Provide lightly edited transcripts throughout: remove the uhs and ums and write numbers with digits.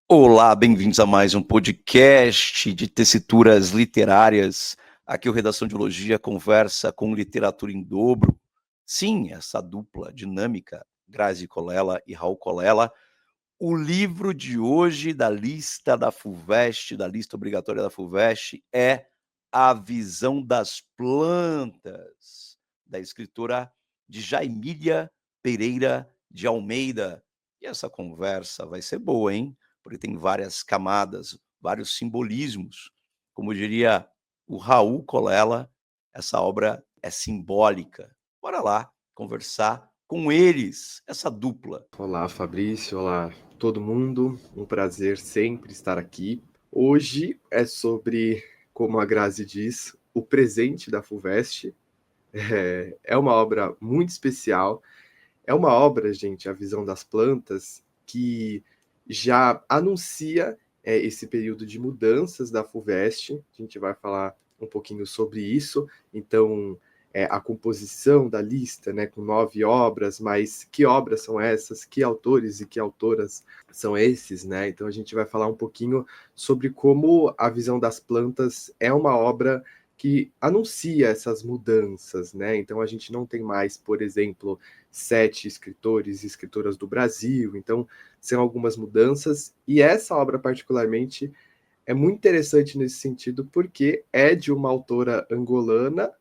Olá, bem-vindos a mais um podcast de tessituras literárias. Aqui o Redação de Logia conversa com literatura em dobro. Sim, essa dupla dinâmica, Grazi Colella e Raul Colella. O livro de hoje da lista da FUVEST, da lista obrigatória da FUVEST, é A Visão das Plantas, da escritora Djaimília Pereira de Almeida. E essa conversa vai ser boa, hein? Porque tem várias camadas, vários simbolismos. Como diria o Raul Colella, essa obra é simbólica. Bora lá conversar com eles, essa dupla. Olá, Fabrício. Olá, todo mundo. Um prazer sempre estar aqui. Hoje é sobre, como a Grazi diz, o presente da FUVEST. É uma obra muito especial. É uma obra, gente, A Visão das Plantas, que já anuncia esse período de mudanças da FUVEST. A gente vai falar um pouquinho sobre isso. Então, a composição da lista, né, com 9 obras, mas que obras são essas? Que autores e que autoras são esses, né? Então, a gente vai falar um pouquinho sobre como A Visão das Plantas é uma obra que anuncia essas mudanças, né? Então, a gente não tem mais, por exemplo, 7 escritores e escritoras do Brasil, então são algumas mudanças, e essa obra particularmente é muito interessante nesse sentido, porque é de uma autora angolana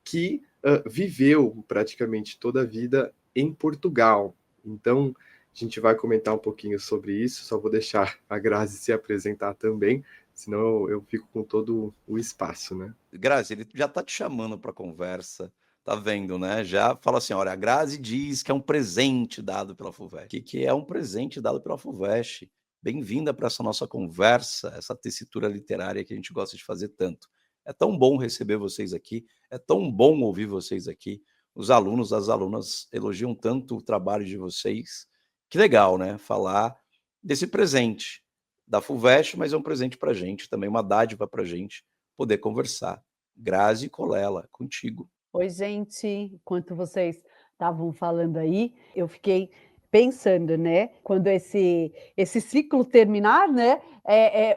que viveu praticamente toda a vida em Portugal. Então, a gente vai comentar um pouquinho sobre isso, só vou deixar a Grazi se apresentar também, senão eu fico com todo o espaço, né? Grazi, ele já tá te chamando para conversa, tá vendo, né? Já fala assim: olha, a Grazi diz que é um presente dado pela FUVEST. Que é um presente dado pela FUVEST. Bem-vinda para essa nossa conversa, essa tessitura literária que a gente gosta de fazer tanto. É tão bom receber vocês aqui, é tão bom ouvir vocês aqui. Os alunos, as alunas elogiam tanto o trabalho de vocês. Que legal, né? Falar desse presente da FUVEST, mas é um presente para a gente, também uma dádiva para a gente poder conversar. Grazi Colella, contigo. Oi, gente. Enquanto vocês estavam falando aí, eu fiquei pensando, né? Quando esse ciclo terminar, né?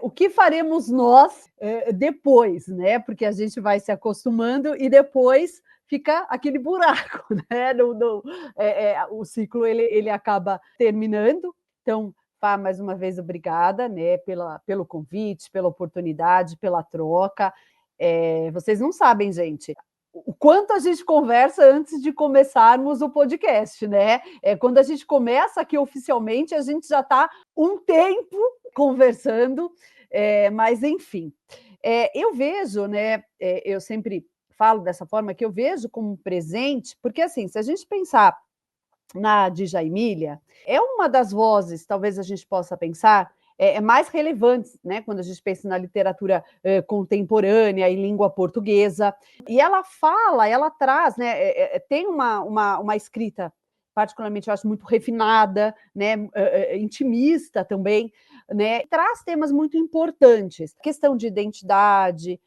O que faremos nós depois, né? Porque a gente vai se acostumando e depois fica aquele buraco, né? O ciclo ele acaba terminando. Então, Fá, mais uma vez, obrigada, né? Pelo convite, pela oportunidade, pela troca. Vocês não sabem, gente, o quanto a gente conversa antes de começarmos o podcast, né? Quando a gente começa aqui oficialmente, a gente já está um tempo conversando, mas enfim. Eu vejo, né? Eu sempre falo dessa forma, que eu vejo como um presente, porque assim, se a gente pensar na Djaimília, é uma das vozes, talvez a gente possa pensar, mais relevantes, né, quando a gente pensa na literatura contemporânea e língua portuguesa. E ela fala, ela traz, né, tem uma escrita, particularmente eu acho muito refinada, né, intimista também, né, traz temas muito importantes, questão de identidade,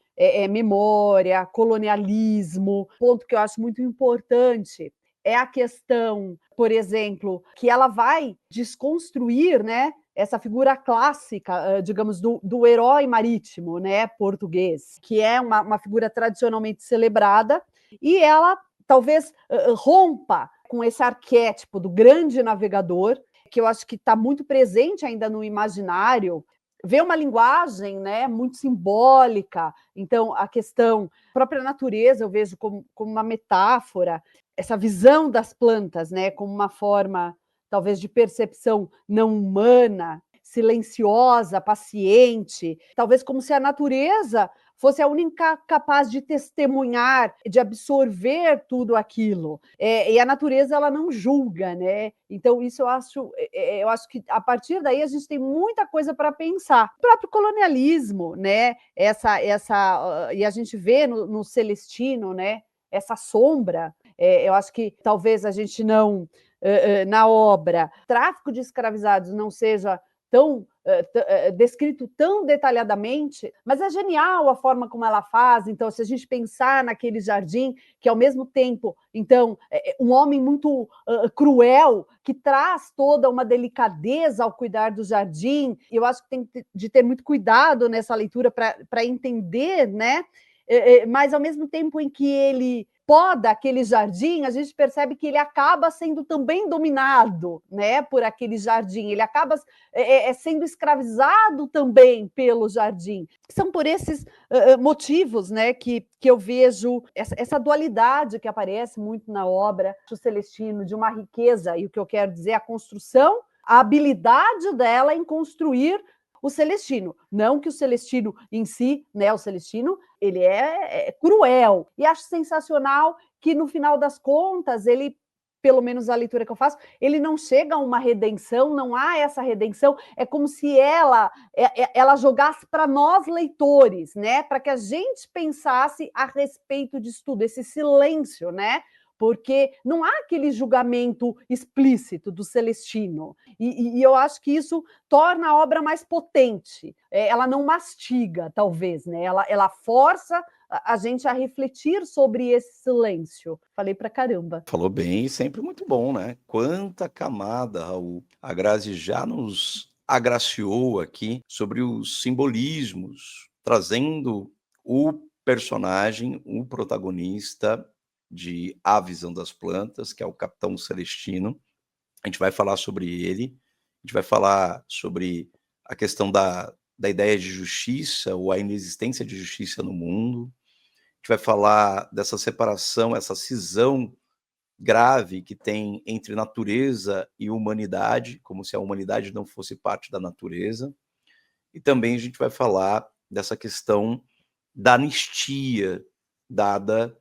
memória, colonialismo, ponto que eu acho muito importante é a questão, por exemplo, que ela vai desconstruir, né, essa figura clássica, digamos, do herói marítimo, né, português, que é uma figura tradicionalmente celebrada, e ela talvez rompa com esse arquétipo do grande navegador, que eu acho que está muito presente ainda no imaginário, vê uma linguagem, né, muito simbólica. Então, a questão própria natureza eu vejo como uma metáfora, essa visão das plantas, né, como uma forma, talvez, de percepção não humana, silenciosa, paciente, talvez como se a natureza fosse a única capaz de testemunhar, de absorver tudo aquilo. E a natureza ela não julga, né? Então isso eu acho que a partir daí a gente tem muita coisa para pensar. O próprio colonialismo, né? E a gente vê no Celestino, né? Essa sombra. Eu acho que talvez a gente não na obra tráfico de escravizados não seja tão descrito tão detalhadamente, mas é genial a forma como ela faz. Então, se a gente pensar naquele jardim, que ao mesmo tempo, então, um homem muito cruel, que traz toda uma delicadeza ao cuidar do jardim, eu acho que tem de ter muito cuidado nessa leitura para entender, né? Mas ao mesmo tempo em que ele poda aquele jardim, a gente percebe que ele acaba sendo também dominado, né, por aquele jardim, ele acaba sendo escravizado também pelo jardim. São por esses motivos, né, que eu vejo essa dualidade que aparece muito na obra do Celestino, de uma riqueza, e o que eu quero dizer é a construção, a habilidade dela em construir o Celestino. Não que o Celestino em si, né, o Celestino, ele é cruel. E acho sensacional que, no final das contas, ele, pelo menos a leitura que eu faço, ele não chega a uma redenção, não há essa redenção, é como se ela jogasse para nós, leitores, né, para que a gente pensasse a respeito disso tudo, esse silêncio, né? Porque não há aquele julgamento explícito do Celestino. E eu acho que isso torna a obra mais potente. Ela não mastiga, talvez, né? Ela força a gente a refletir sobre esse silêncio. Falei pra caramba. Falou bem, sempre muito bom, né? Quanta camada, Raul. A Grazi já nos agraciou aqui sobre os simbolismos, trazendo o personagem, o protagonista de A Visão das Plantas, que é o Capitão Celestino. A gente vai falar sobre ele, a gente vai falar sobre a questão da ideia de justiça ou a inexistência de justiça no mundo. A gente vai falar dessa separação, essa cisão grave que tem entre natureza e humanidade, como se a humanidade não fosse parte da natureza. E também a gente vai falar dessa questão da anistia dada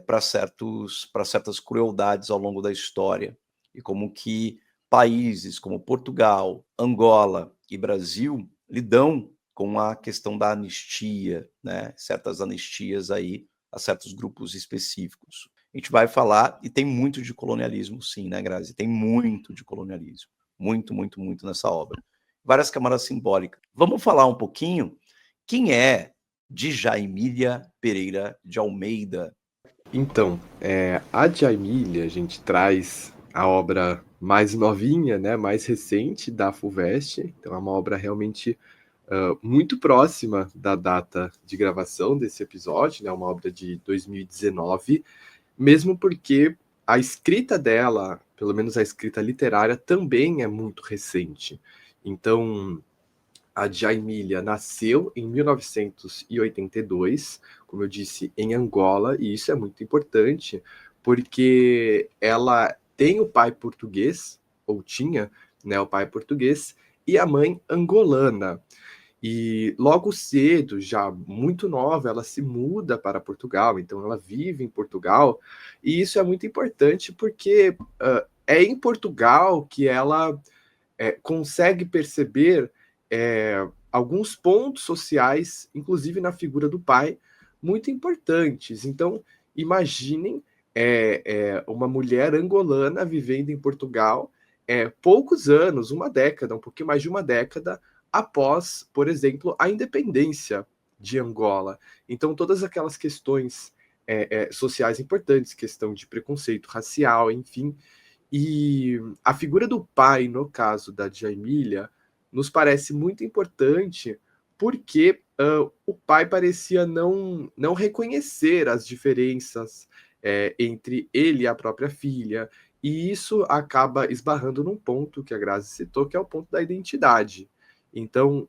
para certas crueldades ao longo da história, e como que países como Portugal, Angola e Brasil lidam com a questão da anistia, né? Certas anistias aí a certos grupos específicos. A gente vai falar, e tem muito de colonialismo, sim, né, Grazi? Tem muito de colonialismo. Muito, muito, muito nessa obra. Várias camadas simbólicas. Vamos falar um pouquinho quem é Djamília Pereira de Almeida. Então, a Djamília, a gente traz a obra mais novinha, né, mais recente da FUVEST, então é uma obra realmente muito próxima da data de gravação desse episódio, né, uma obra de 2019, mesmo porque a escrita dela, pelo menos a escrita literária, também é muito recente. Então, a Djamília nasceu em 1982, como eu disse, em Angola, e isso é muito importante, porque ela tem o pai português, ou tinha, né, o pai português, e a mãe angolana. E logo cedo, já muito nova, ela se muda para Portugal, então ela vive em Portugal, e isso é muito importante porque é em Portugal que ela consegue perceber alguns pontos sociais, inclusive na figura do pai, muito importantes. Então, imaginem uma mulher angolana vivendo em Portugal poucos anos, uma década, um pouquinho mais de uma década, após, por exemplo, a independência de Angola. Então, todas aquelas questões sociais importantes, questão de preconceito racial, enfim. E a figura do pai, no caso da Djamília, nos parece muito importante porque o pai parecia não reconhecer as diferenças entre ele e a própria filha, e isso acaba esbarrando num ponto que a Grazi citou, que é o ponto da identidade. Então,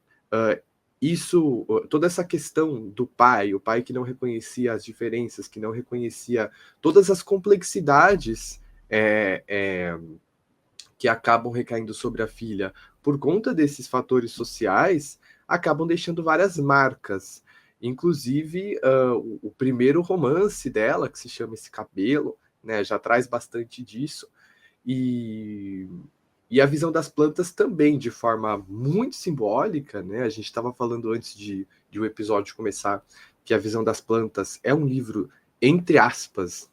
toda essa questão do pai, o pai que não reconhecia as diferenças, que não reconhecia todas as complexidades que acabam recaindo sobre a filha por conta desses fatores sociais, acabam deixando várias marcas. Inclusive, o primeiro romance dela, que se chama Esse Cabelo, né, já traz bastante disso. E a Visão das Plantas também, de forma muito simbólica, né? A gente estava falando antes de o episódio começar, que A Visão das Plantas é um livro, entre aspas,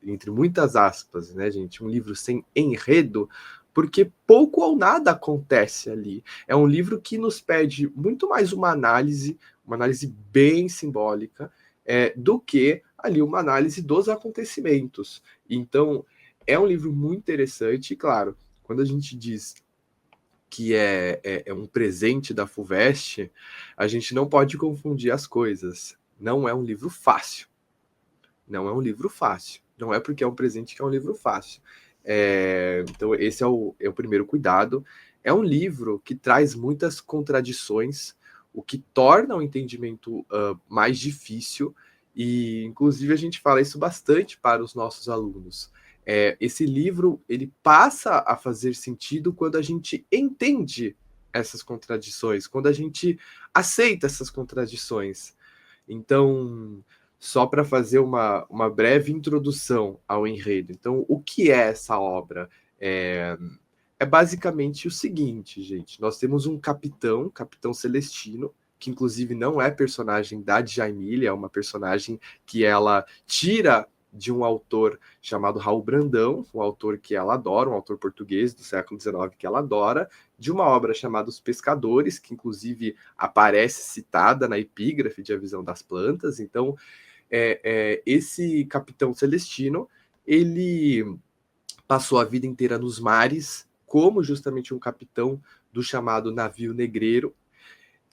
entre muitas aspas, né, gente? Um livro sem enredo, porque pouco ou nada acontece ali. É um livro que nos pede muito mais uma análise bem simbólica, do que ali uma análise dos acontecimentos. Então, é um livro muito interessante, e claro, quando a gente diz que é um presente da FUVEST, a gente não pode confundir as coisas. Não é um livro fácil. Não é um livro fácil. Não é porque é um presente que é um livro fácil. Então, esse é o primeiro cuidado. É um livro que traz muitas contradições, o que torna o entendimento mais difícil, e, inclusive, a gente fala isso bastante para os nossos alunos. Esse livro, ele passa a fazer sentido quando a gente entende essas contradições, quando a gente aceita essas contradições. Então, só para fazer uma breve introdução ao enredo. Então, o que é essa obra? É basicamente o seguinte, gente. Nós temos um capitão Celestino, que inclusive não é personagem da Djamila, é uma personagem que ela tira de um autor chamado Raul Brandão, um autor que ela adora, um autor português do século XIX que ela adora, de uma obra chamada Os Pescadores, que inclusive aparece citada na epígrafe de A Visão das Plantas. Então, esse capitão Celestino, ele passou a vida inteira nos mares, como justamente um capitão do chamado navio negreiro,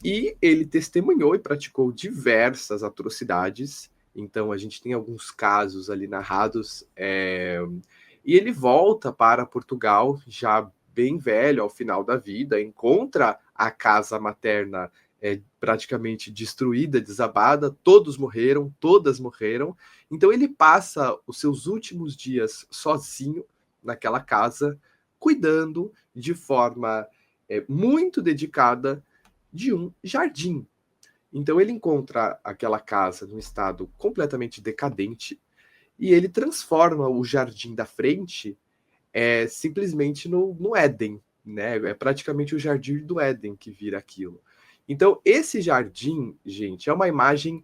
e ele testemunhou e praticou diversas atrocidades. Então, a gente tem alguns casos ali narrados, e ele volta para Portugal, já bem velho, ao final da vida, encontra a casa materna praticamente destruída, desabada, todas morreram. Então, ele passa os seus últimos dias sozinho naquela casa, cuidando de forma muito dedicada de um jardim. Então ele encontra aquela casa num estado completamente decadente e ele transforma o jardim da frente simplesmente no Éden, né? É praticamente o jardim do Éden que vira aquilo. Então esse jardim, gente, é uma imagem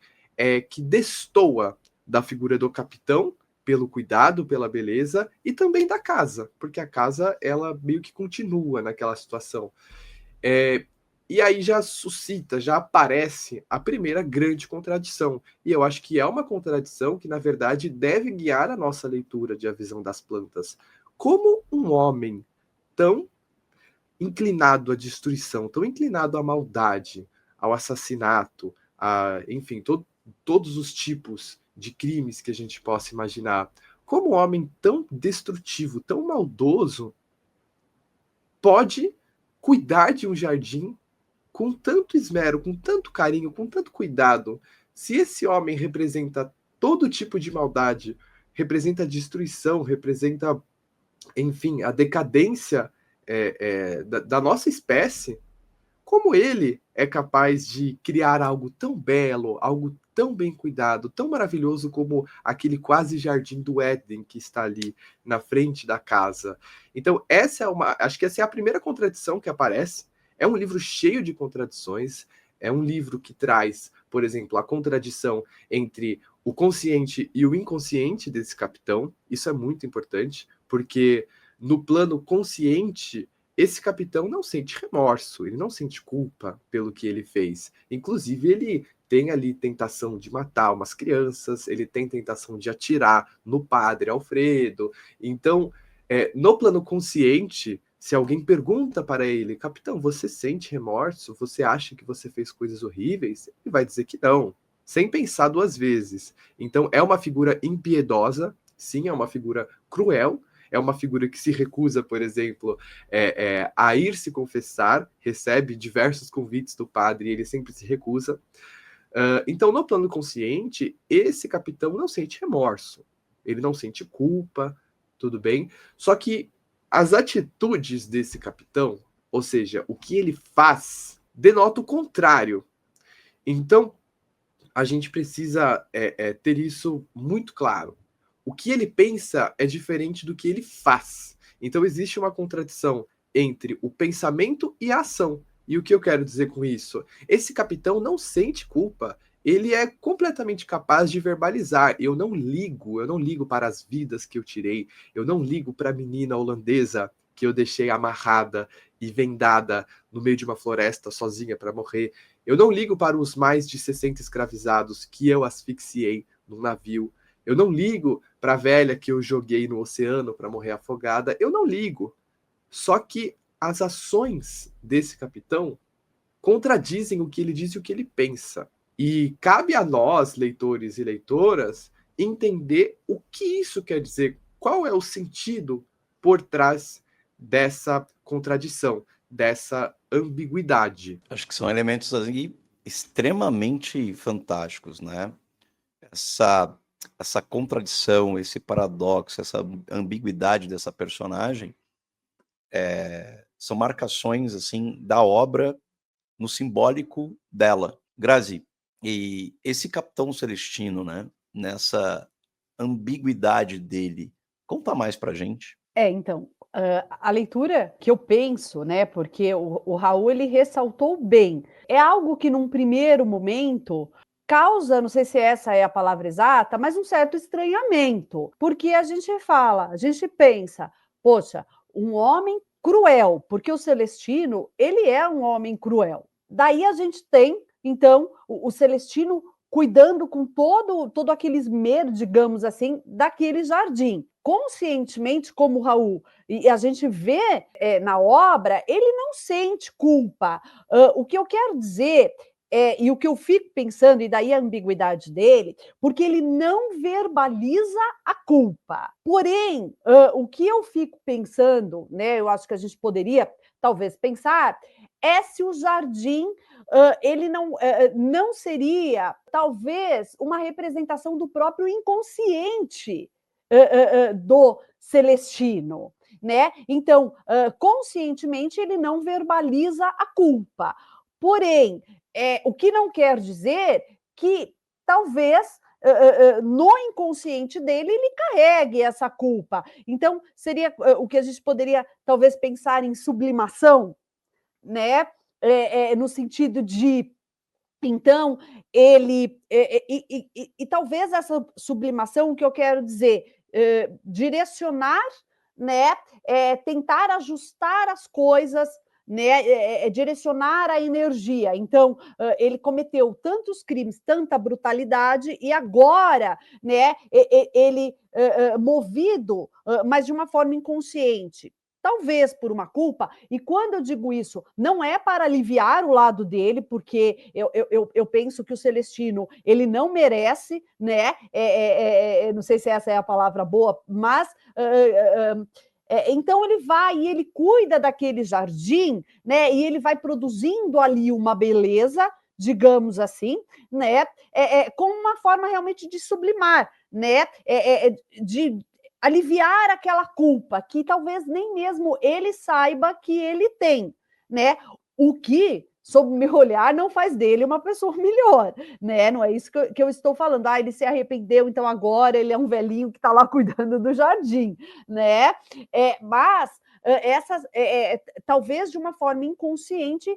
que destoa da figura do capitão, pelo cuidado, pela beleza, e também da casa, porque a casa ela meio que continua naquela situação. E aí já suscita, já aparece a primeira grande contradição. E eu acho que é uma contradição que, na verdade, deve guiar a nossa leitura de A Visão das Plantas. Como um homem tão inclinado à destruição, tão inclinado à maldade, ao assassinato, enfim, todos os tipos de crimes que a gente possa imaginar, como um homem tão destrutivo, tão maldoso, pode cuidar de um jardim com tanto esmero, com tanto carinho, com tanto cuidado? Se esse homem representa todo tipo de maldade, representa destruição, representa, enfim, a decadência da nossa espécie, como ele é capaz de criar algo tão belo, algo tão bem cuidado, tão maravilhoso como aquele quase jardim do Éden que está ali na frente da casa? Então, acho que essa é a primeira contradição que aparece. É um livro cheio de contradições, é um livro que traz, por exemplo, a contradição entre o consciente e o inconsciente desse capitão. Isso é muito importante, porque no plano consciente, esse capitão não sente remorso, ele não sente culpa pelo que ele fez. Inclusive, ele tem ali tentação de matar umas crianças, ele tem tentação de atirar no padre Alfredo. Então, no plano consciente, se alguém pergunta para ele, capitão, você sente remorso? Você acha que você fez coisas horríveis? Ele vai dizer que não, sem pensar duas vezes. Então, é uma figura impiedosa, sim, é uma figura cruel, é uma figura que se recusa, por exemplo, a ir se confessar, recebe diversos convites do padre e ele sempre se recusa. Então, no plano consciente, esse capitão não sente remorso, ele não sente culpa, tudo bem? Só que as atitudes desse capitão, ou seja, o que ele faz, denota o contrário. Então, a gente precisa ter isso muito claro. O que ele pensa é diferente do que ele faz. Então, existe uma contradição entre o pensamento e a ação. E o que eu quero dizer com isso? Esse capitão não sente culpa. Ele é completamente capaz de verbalizar. Eu não ligo para as vidas que eu tirei. Eu não ligo para a menina holandesa que eu deixei amarrada e vendada no meio de uma floresta sozinha para morrer. Eu não ligo para os mais de 60 escravizados que eu asfixiei num navio. Eu não ligo para a velha que eu joguei no oceano para morrer afogada. Eu não ligo. Só que as ações desse capitão contradizem o que ele diz e o que ele pensa. E cabe a nós, leitores e leitoras, entender o que isso quer dizer, qual é o sentido por trás dessa contradição, dessa ambiguidade. Acho que são elementos assim, extremamente fantásticos, né? Essa contradição, esse paradoxo, essa ambiguidade dessa personagem são marcações assim da obra no simbólico dela, Grazi. E esse Capitão Celestino, né? Nessa ambiguidade dele, conta mais pra gente. Então, a leitura que eu penso, né, porque o Raul ele ressaltou bem, é algo que num primeiro momento causa, não sei se essa é a palavra exata, mas um certo estranhamento, porque a gente pensa, poxa, um homem cruel, porque o Celestino, ele é um homem cruel. Daí a gente tem, então, o Celestino cuidando com todo aquele esmero, digamos assim, daquele jardim. Conscientemente, como o Raul, e a gente vê na obra, ele não sente culpa. O que eu quero dizer, e o que eu fico pensando, e daí a ambiguidade dele, porque ele não verbaliza a culpa. Porém, o que eu fico pensando, né, eu acho que a gente poderia talvez pensar, é se o jardim ele não seria, talvez, uma representação do próprio inconsciente do Celestino, né? Então, conscientemente, ele não verbaliza a culpa. Porém, o que não quer dizer que talvez no inconsciente dele ele carregue essa culpa. Então, seria o que a gente poderia talvez pensar em sublimação, né? No sentido de, então, ele e talvez essa sublimação, o que eu quero dizer, direcionar, né? Tentar ajustar as coisas, né? Direcionar a energia. Então, ele cometeu tantos crimes, tanta brutalidade, e agora, né? Ele movido, mas de uma forma inconsciente. Talvez por uma culpa, e quando eu digo isso, não é para aliviar o lado dele, porque eu penso que o Celestino, ele não merece, né? Não sei se essa é a palavra boa, mas então ele vai e ele cuida daquele jardim, né? E ele vai produzindo ali uma beleza, digamos assim, né? Com uma forma realmente de sublimar, né? De aliviar aquela culpa que talvez nem mesmo ele saiba que ele tem, né? O que, sob meu olhar, não faz dele uma pessoa melhor, né? Não é isso que eu estou falando. Ele se arrependeu, então agora ele é um velhinho que está lá cuidando do jardim, né? Mas talvez de uma forma inconsciente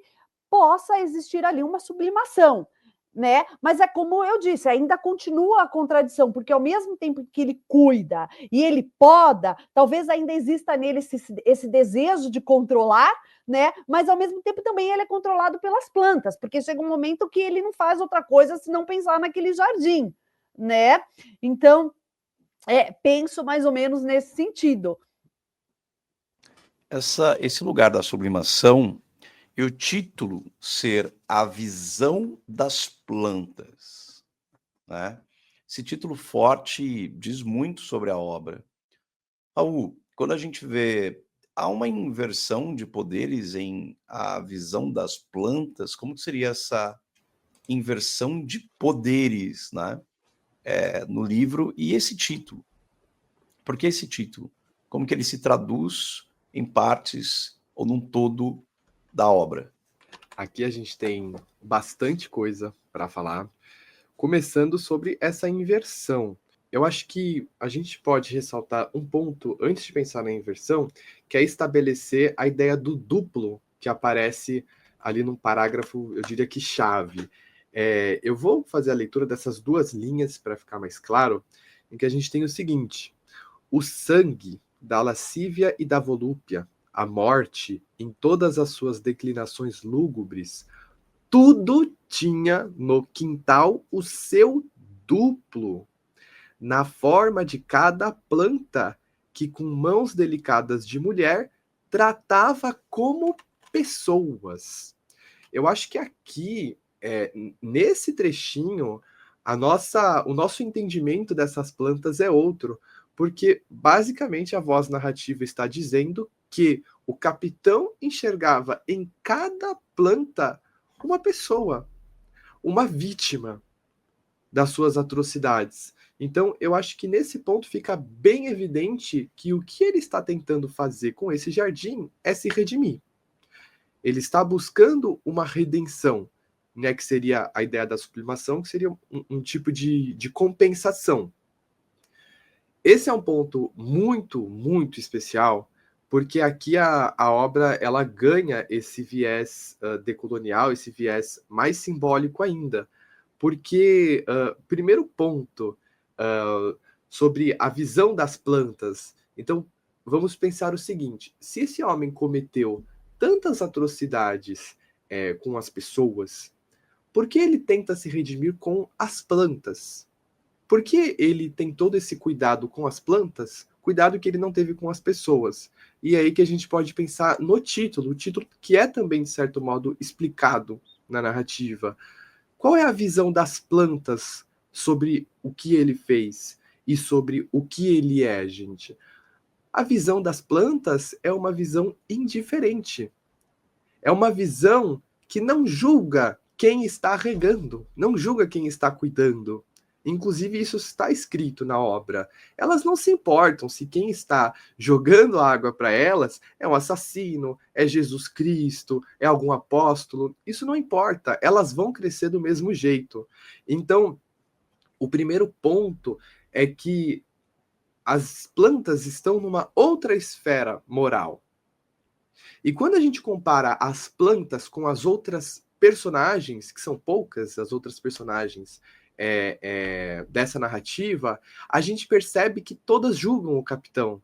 possa existir ali uma sublimação, né? Mas é como eu disse, ainda continua a contradição, porque ao mesmo tempo que ele cuida e ele poda, talvez ainda exista nele esse desejo de controlar, né? Mas ao mesmo tempo também ele é controlado pelas plantas, porque chega um momento que ele não faz outra coisa senão pensar naquele jardim, né? Então, penso mais ou menos nesse sentido. Esse lugar da sublimação, e o título ser A Visão das Plantas, né? Esse título forte diz muito sobre a obra. Raul, quando a gente vê, há uma inversão de poderes em A Visão das Plantas, como seria essa inversão de poderes, né? No livro, e esse título? Por que esse título? Como que ele se traduz em partes ou num todo da obra? Aqui a gente tem bastante coisa para falar, começando sobre essa inversão. Eu acho que a gente pode ressaltar um ponto antes de pensar na inversão, que é estabelecer a ideia do duplo que aparece ali num parágrafo, eu diria que chave. Eu vou fazer a leitura dessas duas linhas para ficar mais claro, em que a gente tem o seguinte: o sangue da lascívia e da volúpia, a morte em todas as suas declinações lúgubres, tudo tinha no quintal o seu duplo, na forma de cada planta que, com mãos delicadas de mulher, tratava como pessoas. Eu acho que aqui, nesse trechinho, o nosso entendimento dessas plantas é outro, porque basicamente a voz narrativa está dizendo que o capitão enxergava em cada planta uma pessoa, uma vítima das suas atrocidades. Então, eu acho que nesse ponto fica bem evidente que o que ele está tentando fazer com esse jardim é se redimir. Ele está buscando uma redenção, né, que seria a ideia da sublimação, que seria um tipo de compensação. Esse é um ponto muito, muito especial, porque aqui a obra ela ganha esse viés decolonial, esse viés mais simbólico ainda. Porque, primeiro ponto, sobre a visão das plantas. Então, vamos pensar o seguinte: se esse homem cometeu tantas atrocidades com as pessoas, por que ele tenta se redimir com as plantas? Por que ele tem todo esse cuidado com as plantas, cuidado que ele não teve com as pessoas? E é aí que a gente pode pensar no título, o título que é também, de certo modo, explicado na narrativa. Qual é a visão das plantas sobre o que ele fez e sobre o que ele é, gente? A visão das plantas é uma visão indiferente. É uma visão que não julga quem está regando, não julga quem está cuidando. Inclusive, isso está escrito na obra. Elas não se importam se quem está jogando água para elas é um assassino, é Jesus Cristo, é algum apóstolo. Isso não importa. Elas vão crescer do mesmo jeito. Então, o primeiro ponto é que as plantas estão numa outra esfera moral. E quando a gente compara as plantas com as outras personagens, que são poucas, as outras personagens dessa narrativa, a gente percebe que todas julgam o capitão.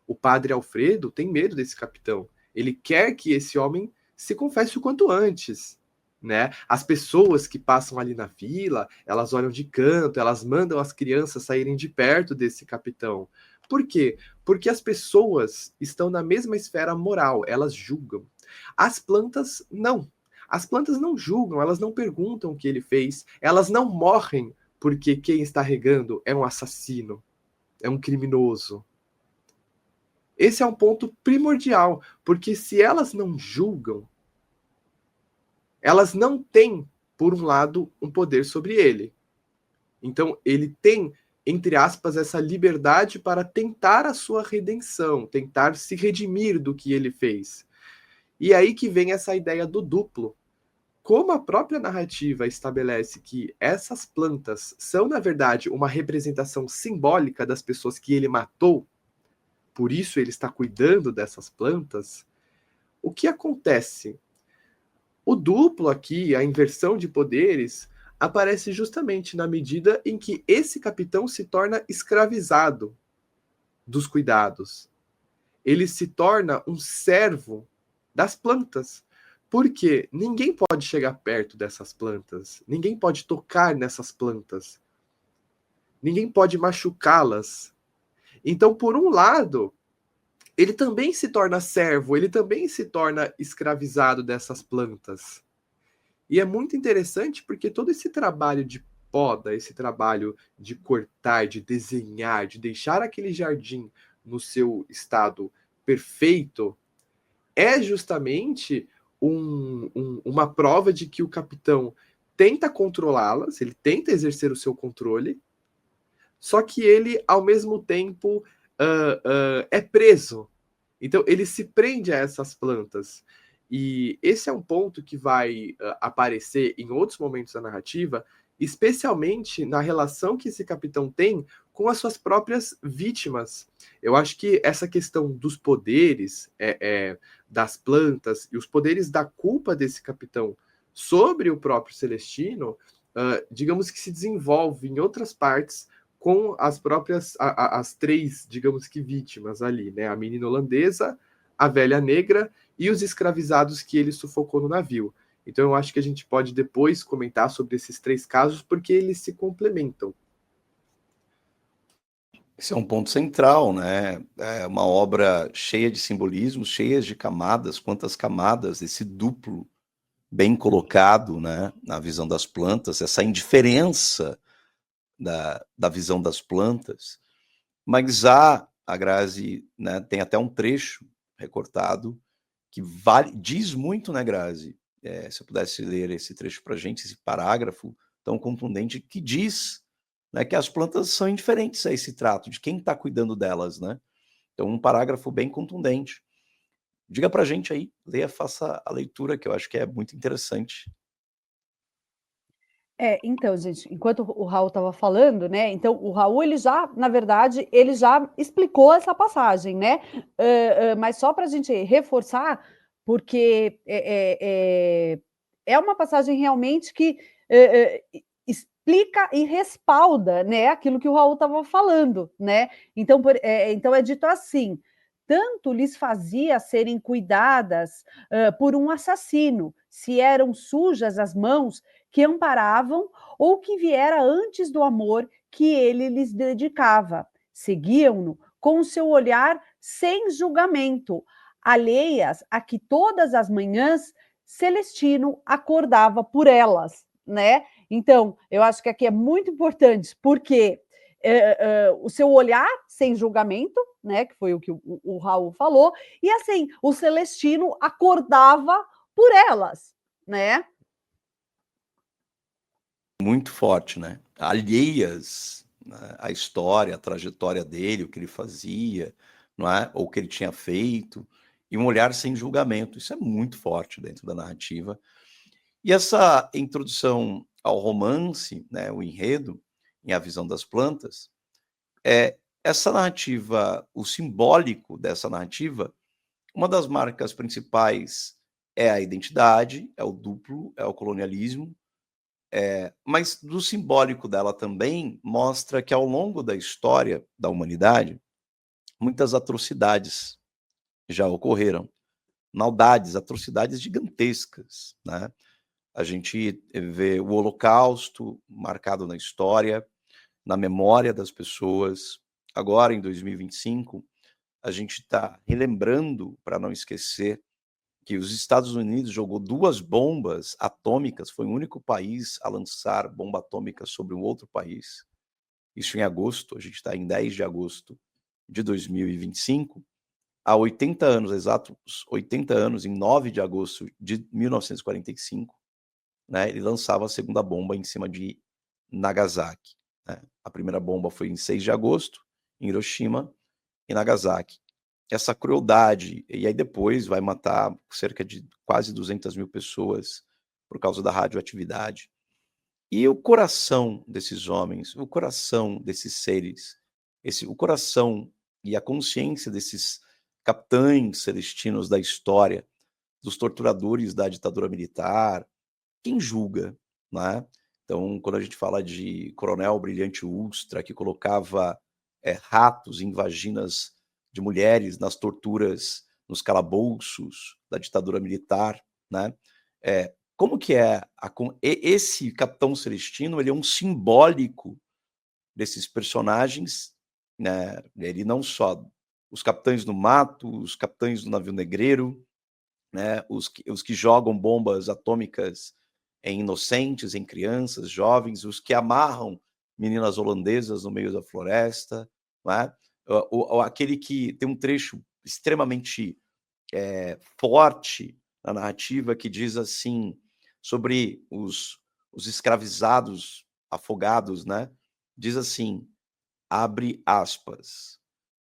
O padre Alfredo tem medo desse capitão. Ele quer que esse homem se confesse o quanto antes, né? As pessoas que passam ali na vila, elas olham de canto, elas mandam as crianças saírem de perto desse capitão. Por quê? Porque as pessoas estão na mesma esfera moral, elas julgam. As plantas não. As plantas não julgam, elas não perguntam o que ele fez, elas não morrem porque quem está regando é um assassino, é um criminoso. Esse é um ponto primordial, porque se elas não julgam, elas não têm, por um lado, um poder sobre ele. Então, ele tem, entre aspas, essa liberdade para tentar a sua redenção, tentar se redimir do que ele fez. E aí que vem essa ideia do duplo. Como a própria narrativa estabelece que essas plantas são, na verdade, uma representação simbólica das pessoas que ele matou, por isso ele está cuidando dessas plantas, o que acontece? O duplo aqui, a inversão de poderes, aparece justamente na medida em que esse capitão se torna escravizado dos cuidados. Ele se torna um servo das plantas, porque ninguém pode chegar perto dessas plantas, ninguém pode tocar nessas plantas, ninguém pode machucá-las. Então, por um lado, ele também se torna servo, ele também se torna escravizado dessas plantas. E é muito interessante porque todo esse trabalho de poda, esse trabalho de cortar, de desenhar, de deixar aquele jardim no seu estado perfeito, é justamente uma prova de que o capitão tenta controlá-las, ele tenta exercer o seu controle, só que ele, ao mesmo tempo, é preso. Então, ele se prende a essas plantas. E esse é um ponto que vai aparecer em outros momentos da narrativa, especialmente na relação que esse capitão tem com as suas próprias vítimas. Eu acho que essa questão dos poderes das plantas e os poderes da culpa desse capitão sobre o próprio Celestino, digamos que se desenvolve em outras partes com as próprias, as três, digamos que vítimas ali, né? A menina holandesa, a velha negra e os escravizados que ele sufocou no navio. Então eu acho que a gente pode depois comentar sobre esses 3 casos, porque eles se complementam. Esse é um ponto central, né? É uma obra cheia de simbolismos, cheias de camadas, quantas camadas, esse duplo bem colocado, né, na visão das plantas, essa indiferença da visão das plantas. Mas a Grazi, né, tem até um trecho recortado que diz muito, né, Grazi? Se eu pudesse ler esse trecho para a gente, esse parágrafo tão contundente, que diz, né, que as plantas são indiferentes a esse trato, de quem está cuidando delas, né? Então, um parágrafo bem contundente. Diga para a gente aí, leia, faça a leitura, que eu acho que é muito interessante. Então, gente, enquanto o Raul estava falando, né, então o Raul, ele já, na verdade, ele já explicou essa passagem, né, mas só para a gente reforçar, porque é uma passagem realmente que explica e respalda, né, aquilo que o Raul estava falando, né, então é dito assim, tanto lhes fazia serem cuidadas por um assassino, se eram sujas as mãos que amparavam ou que viera antes do amor que ele lhes dedicava. Seguiam-no com o seu olhar sem julgamento, alheias a que todas as manhãs Celestino acordava por elas, né? Então, eu acho que aqui é muito importante, porque o seu olhar sem julgamento, né? Que foi o que o Raul falou, e assim, o Celestino acordava por elas, né? Muito forte, né? Alheias, né, à história, à trajetória dele, o que ele fazia, não é? Ou o que ele tinha feito, e um olhar sem julgamento. Isso é muito forte dentro da narrativa. E essa introdução ao romance, né, o enredo, em A Visão das Plantas, essa narrativa, o simbólico dessa narrativa, uma das marcas principais é a identidade, é o duplo, é o colonialismo, mas do simbólico dela também mostra que ao longo da história da humanidade, muitas atrocidades já ocorreram. Maldades, atrocidades gigantescas, né? A gente vê o Holocausto marcado na história, na memória das pessoas. Agora, em 2025, a gente está relembrando, para não esquecer, que os Estados Unidos jogou 2 bombas atômicas, foi o único país a lançar bomba atômica sobre um outro país. Isso em agosto, a gente está em 10 de agosto de 2025. Há 80 anos, exatos 80 anos, em 9 de agosto de 1945, né, ele lançava a segunda bomba em cima de Nagasaki, né? A primeira bomba foi em 6 de agosto, em Hiroshima e Nagasaki. Essa crueldade, e aí depois vai matar cerca de quase 200.000 pessoas por causa da radioatividade. E o coração desses homens, o coração desses seres, o coração e a consciência desses capitães celestinos da história, dos torturadores da ditadura militar, quem julga, né? Então, quando a gente fala de Coronel Brilhante Ustra, que colocava ratos em vaginas de mulheres nas torturas, nos calabouços da ditadura militar, né? Como que esse Capitão Celestino, ele é um simbólico desses personagens, né? Ele não só os capitães do mato, os capitães do navio negreiro, né? Os que jogam bombas atômicas em inocentes, em crianças, jovens, os que amarram meninas holandesas no meio da floresta, não é? Aquele que tem um trecho extremamente forte na narrativa que diz assim sobre os escravizados afogados, né? Diz assim, abre aspas,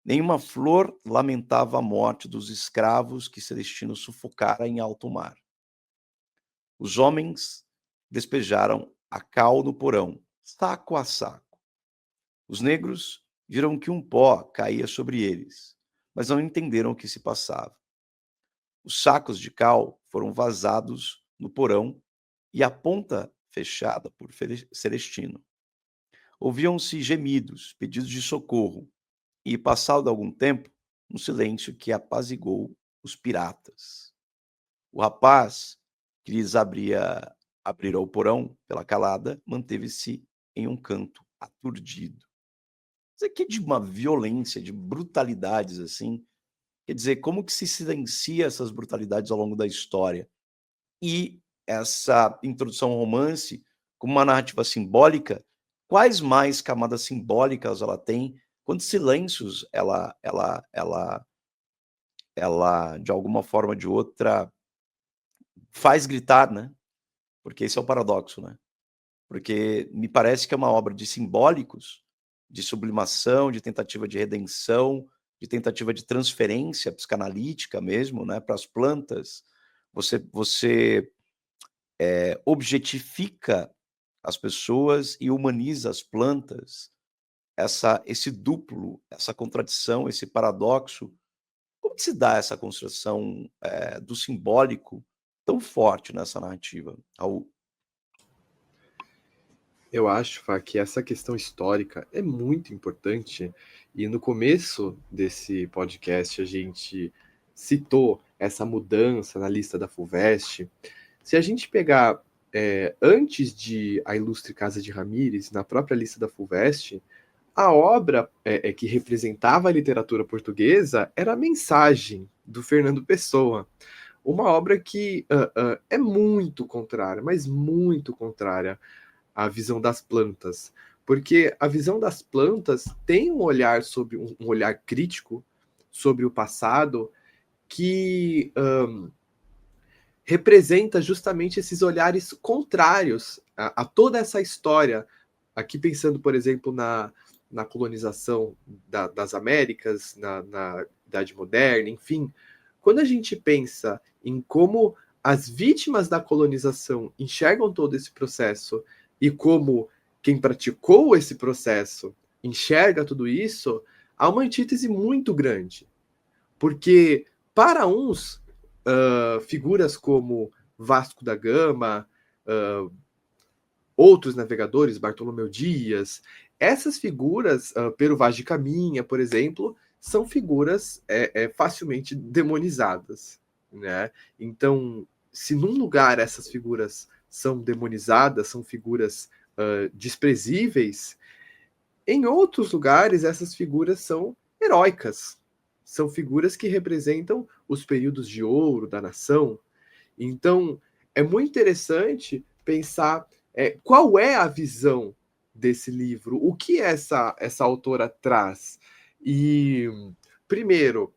nenhuma flor lamentava a morte dos escravos que Celestino sufocara em alto mar. Os homens despejaram a cal no porão, saco a saco. Os negros viram que um pó caía sobre eles, mas não entenderam o que se passava. Os sacos de cal foram vazados no porão e a ponta fechada por Celestino. Ouviam-se gemidos, pedidos de socorro, e, passado algum tempo, um silêncio que apaziguou os piratas. O rapaz que lhes abrira o porão pela calada manteve-se em um canto, aturdido. Isso aqui é de uma violência, de brutalidades, assim. Quer dizer, como que se silencia essas brutalidades ao longo da história? E essa introdução ao romance, como uma narrativa simbólica, quais mais camadas simbólicas ela tem? Quantos silêncios ela de alguma forma ou de outra faz gritar, né? Porque esse é o paradoxo, né? Porque me parece que é uma obra de simbólicos, de sublimação, de tentativa de redenção, de tentativa de transferência psicanalítica mesmo, né, para as plantas. Você objetifica as pessoas e humaniza as plantas. Esse duplo, essa contradição, esse paradoxo, como que se dá essa construção do simbólico tão forte nessa narrativa, Raul? Eu acho, Fá, que essa questão histórica é muito importante, e no começo desse podcast a gente citou essa mudança na lista da FUVEST. Se a gente pegar antes de A Ilustre Casa de Ramírez, na própria lista da FUVEST, a obra que representava a literatura portuguesa era a Mensagem, do Fernando Pessoa. Uma obra que é muito contrária, mas muito contrária a visão das plantas, porque a visão das plantas tem um olhar sobre um olhar crítico sobre o passado que representa justamente esses olhares contrários a toda essa história. Aqui pensando, por exemplo, na colonização das Américas, na Idade Moderna, enfim, quando a gente pensa em como as vítimas da colonização enxergam todo esse processo e como quem praticou esse processo enxerga tudo isso, há uma antítese muito grande. Porque, para uns, figuras como Vasco da Gama, outros navegadores, Bartolomeu Dias, essas figuras, Pero Vaz de Caminha, por exemplo, são figuras facilmente demonizadas, né? Então, se num lugar essas figuras são demonizadas, são figuras desprezíveis, em outros lugares essas figuras são heróicas, são figuras que representam os períodos de ouro da nação. Então, é muito interessante pensar qual é a visão desse livro, o que essa autora traz. E, primeiro,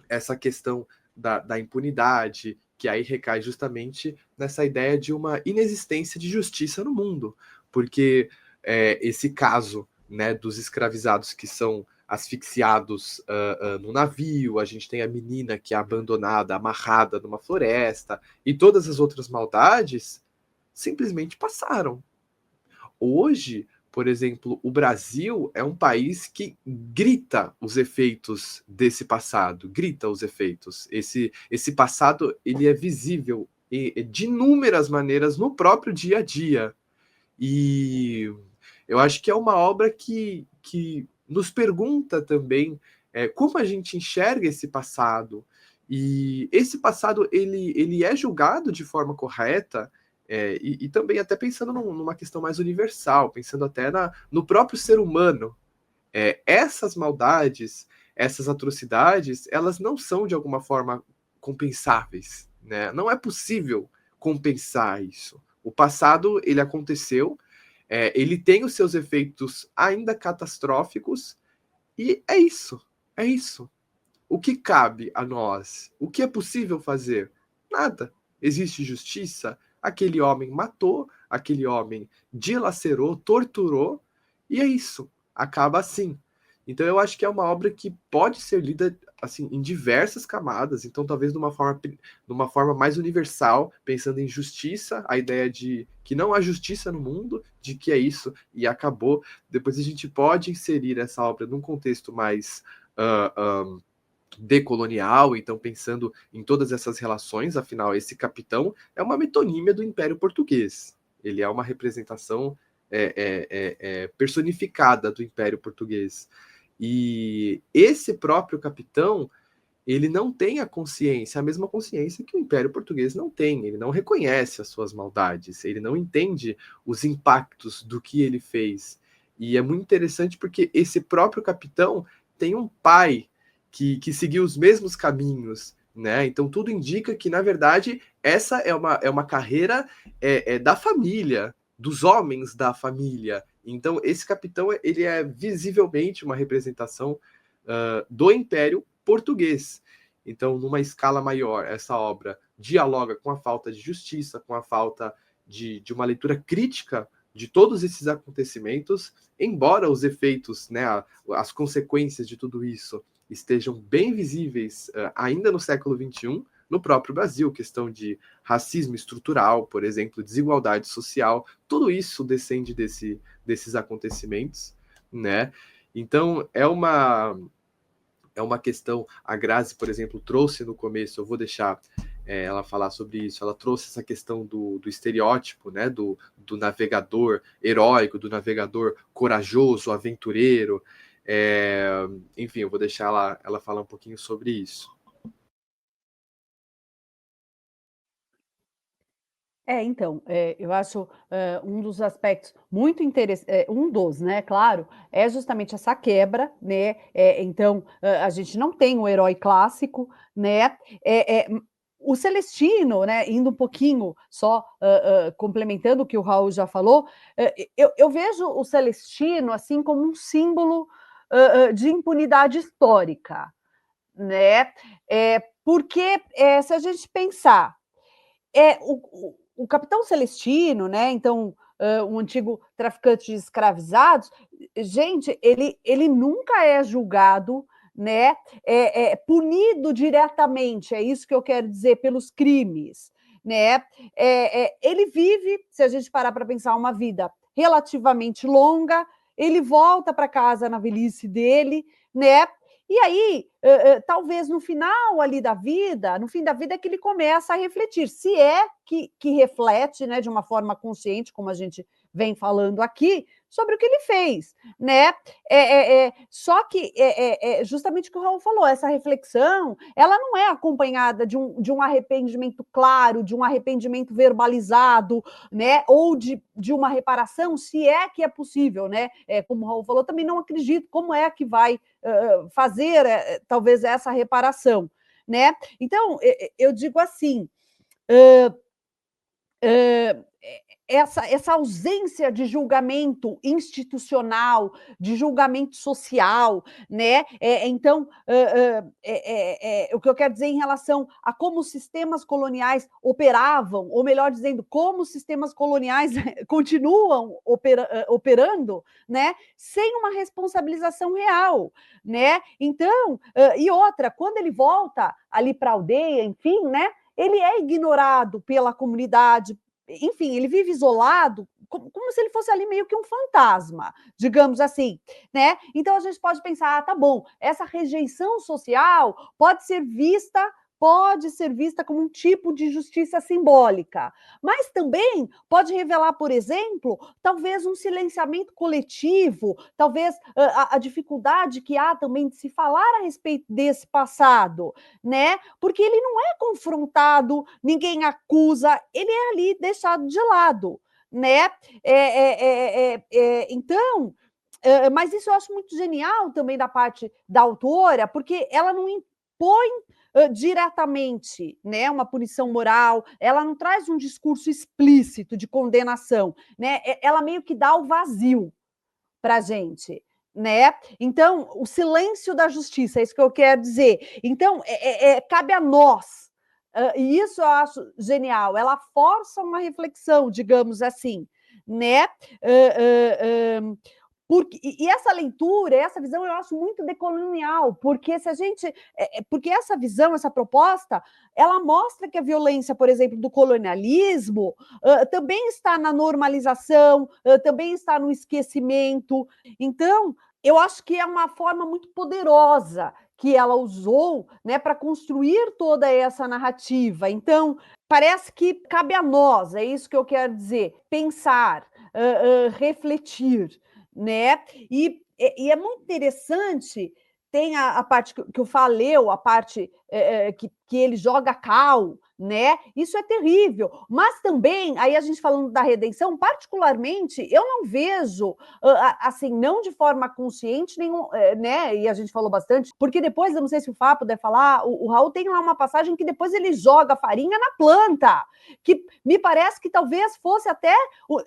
essa questão da impunidade, que aí recai justamente nessa ideia de uma inexistência de justiça no mundo, porque esse caso, né, dos escravizados que são asfixiados no navio, a gente tem a menina que é abandonada, amarrada numa floresta, e todas as outras maldades simplesmente passaram. Hoje, por exemplo, o Brasil é um país que grita os efeitos desse passado, grita os efeitos. Esse passado ele é visível de inúmeras maneiras no próprio dia a dia. E eu acho que é uma obra que nos pergunta também como a gente enxerga esse passado. E esse passado ele é julgado de forma correta, e também até pensando numa questão mais universal, pensando até no próprio ser humano. Essas maldades, essas atrocidades, elas não são de alguma forma compensáveis, né? Não é possível compensar isso. O passado, ele aconteceu, ele tem os seus efeitos ainda catastróficos, e é isso, é isso. O que cabe a nós? O que é possível fazer? Nada. Existe justiça? Aquele homem matou, aquele homem dilacerou, torturou, e é isso. Acaba assim. Então eu acho que é uma obra que pode ser lida assim em diversas camadas, então talvez de uma forma mais universal, pensando em justiça, a ideia de que não há justiça no mundo, de que é isso e acabou. Depois a gente pode inserir essa obra num contexto mais decolonial, então pensando em todas essas relações, afinal esse capitão é uma metonímia do Império Português. Ele é uma representação personificada do Império Português. E esse próprio capitão, ele não tem a consciência, a mesma consciência que o Império Português não tem. Ele não reconhece as suas maldades, ele não entende os impactos do que ele fez. E é muito interessante porque esse próprio capitão tem um pai que seguiu os mesmos caminhos, né? Então tudo indica que, na verdade, essa é uma carreira da família, dos homens da família. Então esse capitão ele é visivelmente uma representação do Império Português. Então, numa escala maior, essa obra dialoga com a falta de justiça, com a falta de uma leitura crítica de todos esses acontecimentos, embora os efeitos, né, as consequências de tudo isso estejam bem visíveis ainda no século XXI, no próprio Brasil, questão de racismo estrutural, por exemplo, desigualdade social, tudo isso descende desses acontecimentos, né? Então, é uma questão, a Grazi, por exemplo, trouxe no começo, eu vou deixar ela falar sobre isso, ela trouxe essa questão do estereótipo, né, do navegador heróico, do navegador corajoso, aventureiro, enfim, eu vou deixar ela falar um pouquinho sobre isso. Então, eu acho um dos aspectos muito interessantes, um dos, né, claro, é justamente essa quebra, né? Então, a gente não tem o herói clássico, né? O Celestino, né, indo um pouquinho só complementando o que o Raul já falou, eu vejo o Celestino assim como um símbolo de impunidade histórica, né? Porque se a gente pensar o Capitão Celestino, né? Então, um antigo traficante de escravizados, gente, ele nunca é julgado, né? Punido diretamente, é isso que eu quero dizer, pelos crimes, né? Ele vive, se a gente parar para pensar, uma vida relativamente longa, ele volta para casa na velhice dele, né? E aí, talvez no final ali da vida, no fim da vida, é que ele começa a refletir, se é que reflete, né, de uma forma consciente, como a gente vem falando aqui, sobre o que ele fez, né? Só que justamente o que o Raul falou, essa reflexão, ela não é acompanhada de um arrependimento claro, de um arrependimento verbalizado, né? Ou de uma reparação, se é que é possível, né? Como o Raul falou, também não acredito como é que vai fazer talvez essa reparação, né? Então, eu digo assim, essa ausência de julgamento institucional, de julgamento social, né? Então, o que eu quero dizer em relação a como os sistemas coloniais operavam, ou melhor dizendo, como os sistemas coloniais continuam operando, né? Sem uma responsabilização real, né? Então, e outra, quando ele volta ali para a aldeia, enfim, né? Ele é ignorado pela comunidade, enfim, ele vive isolado, como se ele fosse ali meio que um fantasma, digamos assim, né? Então a gente pode pensar, tá bom, essa rejeição social pode ser vista como um tipo de justiça simbólica, mas também pode revelar, por exemplo, talvez um silenciamento coletivo, talvez a dificuldade que há também de se falar a respeito desse passado, né? Porque ele não é confrontado, ninguém acusa, ele é ali deixado de lado, né? Então, mas isso eu acho muito genial também da parte da autora, porque ela não impõe diretamente, né, uma punição moral, ela não traz um discurso explícito de condenação, né? Ela meio que dá o vazio para a gente, né? Então, o silêncio da justiça, é isso que eu quero dizer. Então, cabe a nós, e isso eu acho genial, ela força uma reflexão, digamos assim, né? E essa leitura, essa visão, eu acho muito decolonial, porque se a gente, porque essa visão, essa proposta, ela mostra que a violência, por exemplo, do colonialismo, também está na normalização, também está no esquecimento. Então, eu acho que é uma forma muito poderosa que ela usou, né, para construir toda essa narrativa. Então, parece que cabe a nós, é isso que eu quero dizer, pensar, refletir, né? E é muito interessante tem a parte que o Fá leu, a parte que ele joga cal, né? Isso é terrível. Mas também, aí a gente falando da redenção, particularmente, eu não vejo, assim, não de forma consciente, nenhum, né? E a gente falou bastante, porque depois, eu não sei se o Fá puder falar, o Raul tem lá uma passagem que depois ele joga farinha na planta, que me parece que talvez fosse até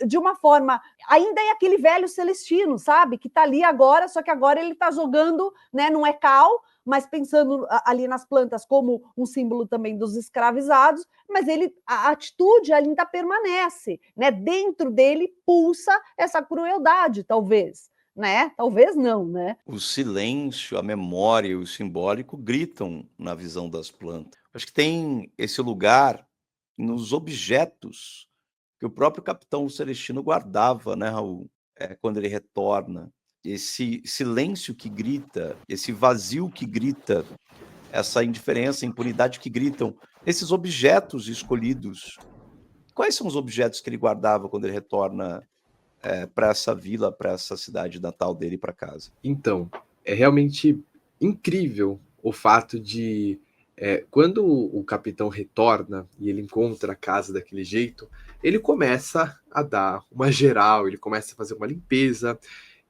de uma forma, ainda é aquele velho celestino, sabe? Que tá ali agora, só que agora ele tá jogando, né? Não é cal, mas pensando ali nas plantas como um símbolo também dos escravizados, mas a atitude ainda permanece, né? Dentro dele pulsa essa crueldade, talvez, né? Talvez não, né? O silêncio, a memória e o simbólico gritam na visão das plantas. Acho que tem esse lugar nos objetos que o próprio Capitão Celestino guardava, né, Raul? Quando ele retorna. Esse silêncio que grita, esse vazio que grita, essa indiferença, impunidade que gritam, esses objetos escolhidos. Quais são os objetos que ele guardava quando ele retorna para essa vila, para essa cidade natal dele, para casa? Então, é realmente incrível o fato de, quando o capitão retorna e ele encontra a casa daquele jeito, ele começa a dar uma geral, ele começa a fazer uma limpeza,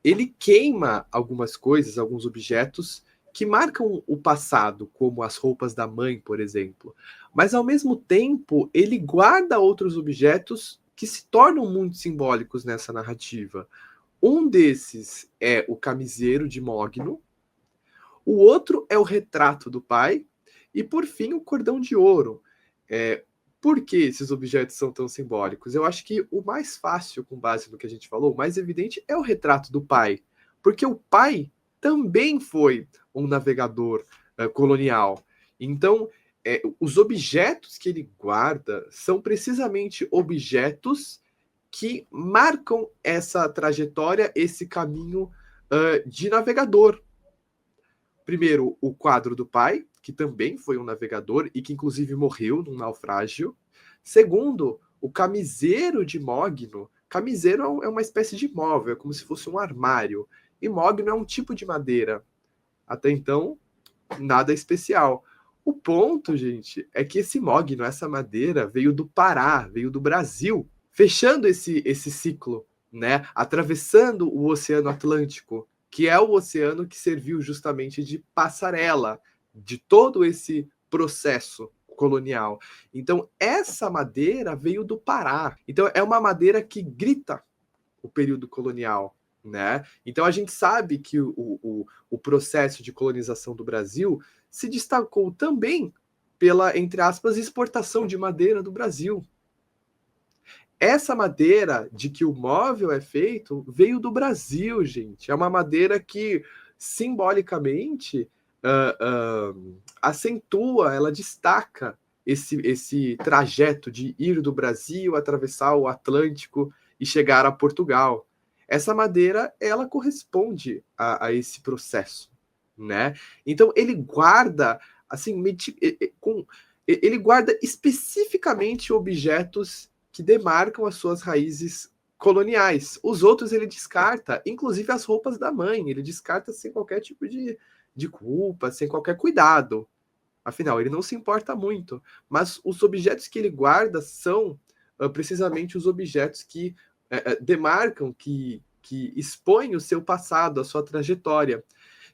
ele queima algumas coisas, alguns objetos que marcam o passado, como as roupas da mãe, por exemplo. Mas, ao mesmo tempo, ele guarda outros objetos que se tornam muito simbólicos nessa narrativa. Um desses é o camiseiro de Mogno, o outro é o retrato do pai, e, por fim, o cordão de ouro. Por que esses objetos são tão simbólicos? Eu acho que o mais fácil, com base no que a gente falou, o mais evidente é o retrato do pai, porque o pai também foi um navegador colonial. Então, os objetos que ele guarda são precisamente objetos que marcam essa trajetória, esse caminho de navegador. Primeiro, o quadro do pai, que também foi um navegador e que inclusive morreu num naufrágio. Segundo, o camiseiro de Mogno. Camiseiro é uma espécie de móvel, é como se fosse um armário. E Mogno é um tipo de madeira. Até então, nada especial. O ponto, gente, é que esse Mogno, essa madeira, veio do Pará, veio do Brasil, fechando esse ciclo, né? Atravessando o Oceano Atlântico, que é o oceano que serviu justamente de passarela de todo esse processo colonial. Então, essa madeira veio do Pará. Então, é uma madeira que grita o período colonial, né? Então, a gente sabe que o processo de colonização do Brasil se destacou também pela, entre aspas, exportação de madeira do Brasil. Essa madeira de que o móvel é feito veio do Brasil, gente. É uma madeira que simbolicamente acentua, ela destaca esse trajeto de ir do Brasil, atravessar o Atlântico e chegar a Portugal. Essa madeira, ela corresponde a esse processo, né? Então ele guarda, assim, ele guarda especificamente objetos que demarcam as suas raízes coloniais. Os outros ele descarta, inclusive as roupas da mãe, ele descarta sem qualquer tipo de culpa, sem qualquer cuidado. Afinal, ele não se importa muito. Mas os objetos que ele guarda são precisamente os objetos que demarcam, que expõem o seu passado, a sua trajetória.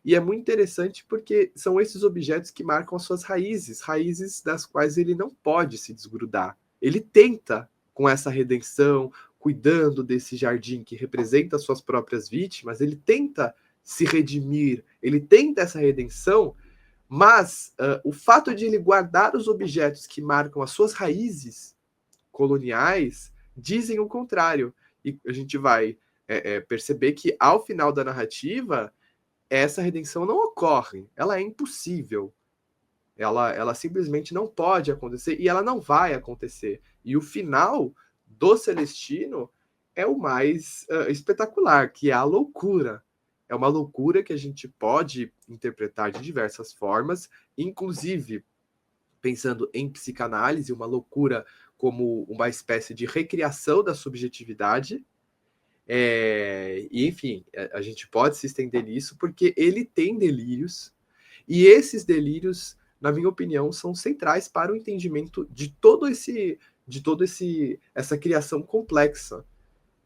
E é muito interessante porque são esses objetos que marcam as suas raízes, raízes das quais ele não pode se desgrudar. Ele tenta, com essa redenção, cuidando desse jardim que representa as suas próprias vítimas, ele tenta se redimir, ele tenta essa redenção, mas o fato de ele guardar os objetos que marcam as suas raízes coloniais dizem o contrário. E a gente vai perceber que, ao final da narrativa, essa redenção não ocorre, ela é impossível. Ela simplesmente não pode acontecer e ela não vai acontecer. E o final do Celestino é o mais espetacular, que é a loucura. É uma loucura que a gente pode interpretar de diversas formas, inclusive pensando em psicanálise, uma loucura como uma espécie de recriação da subjetividade. E, enfim, a gente pode se estender nisso porque ele tem delírios, e esses delírios, na minha opinião, são centrais para o entendimento de essa criação complexa,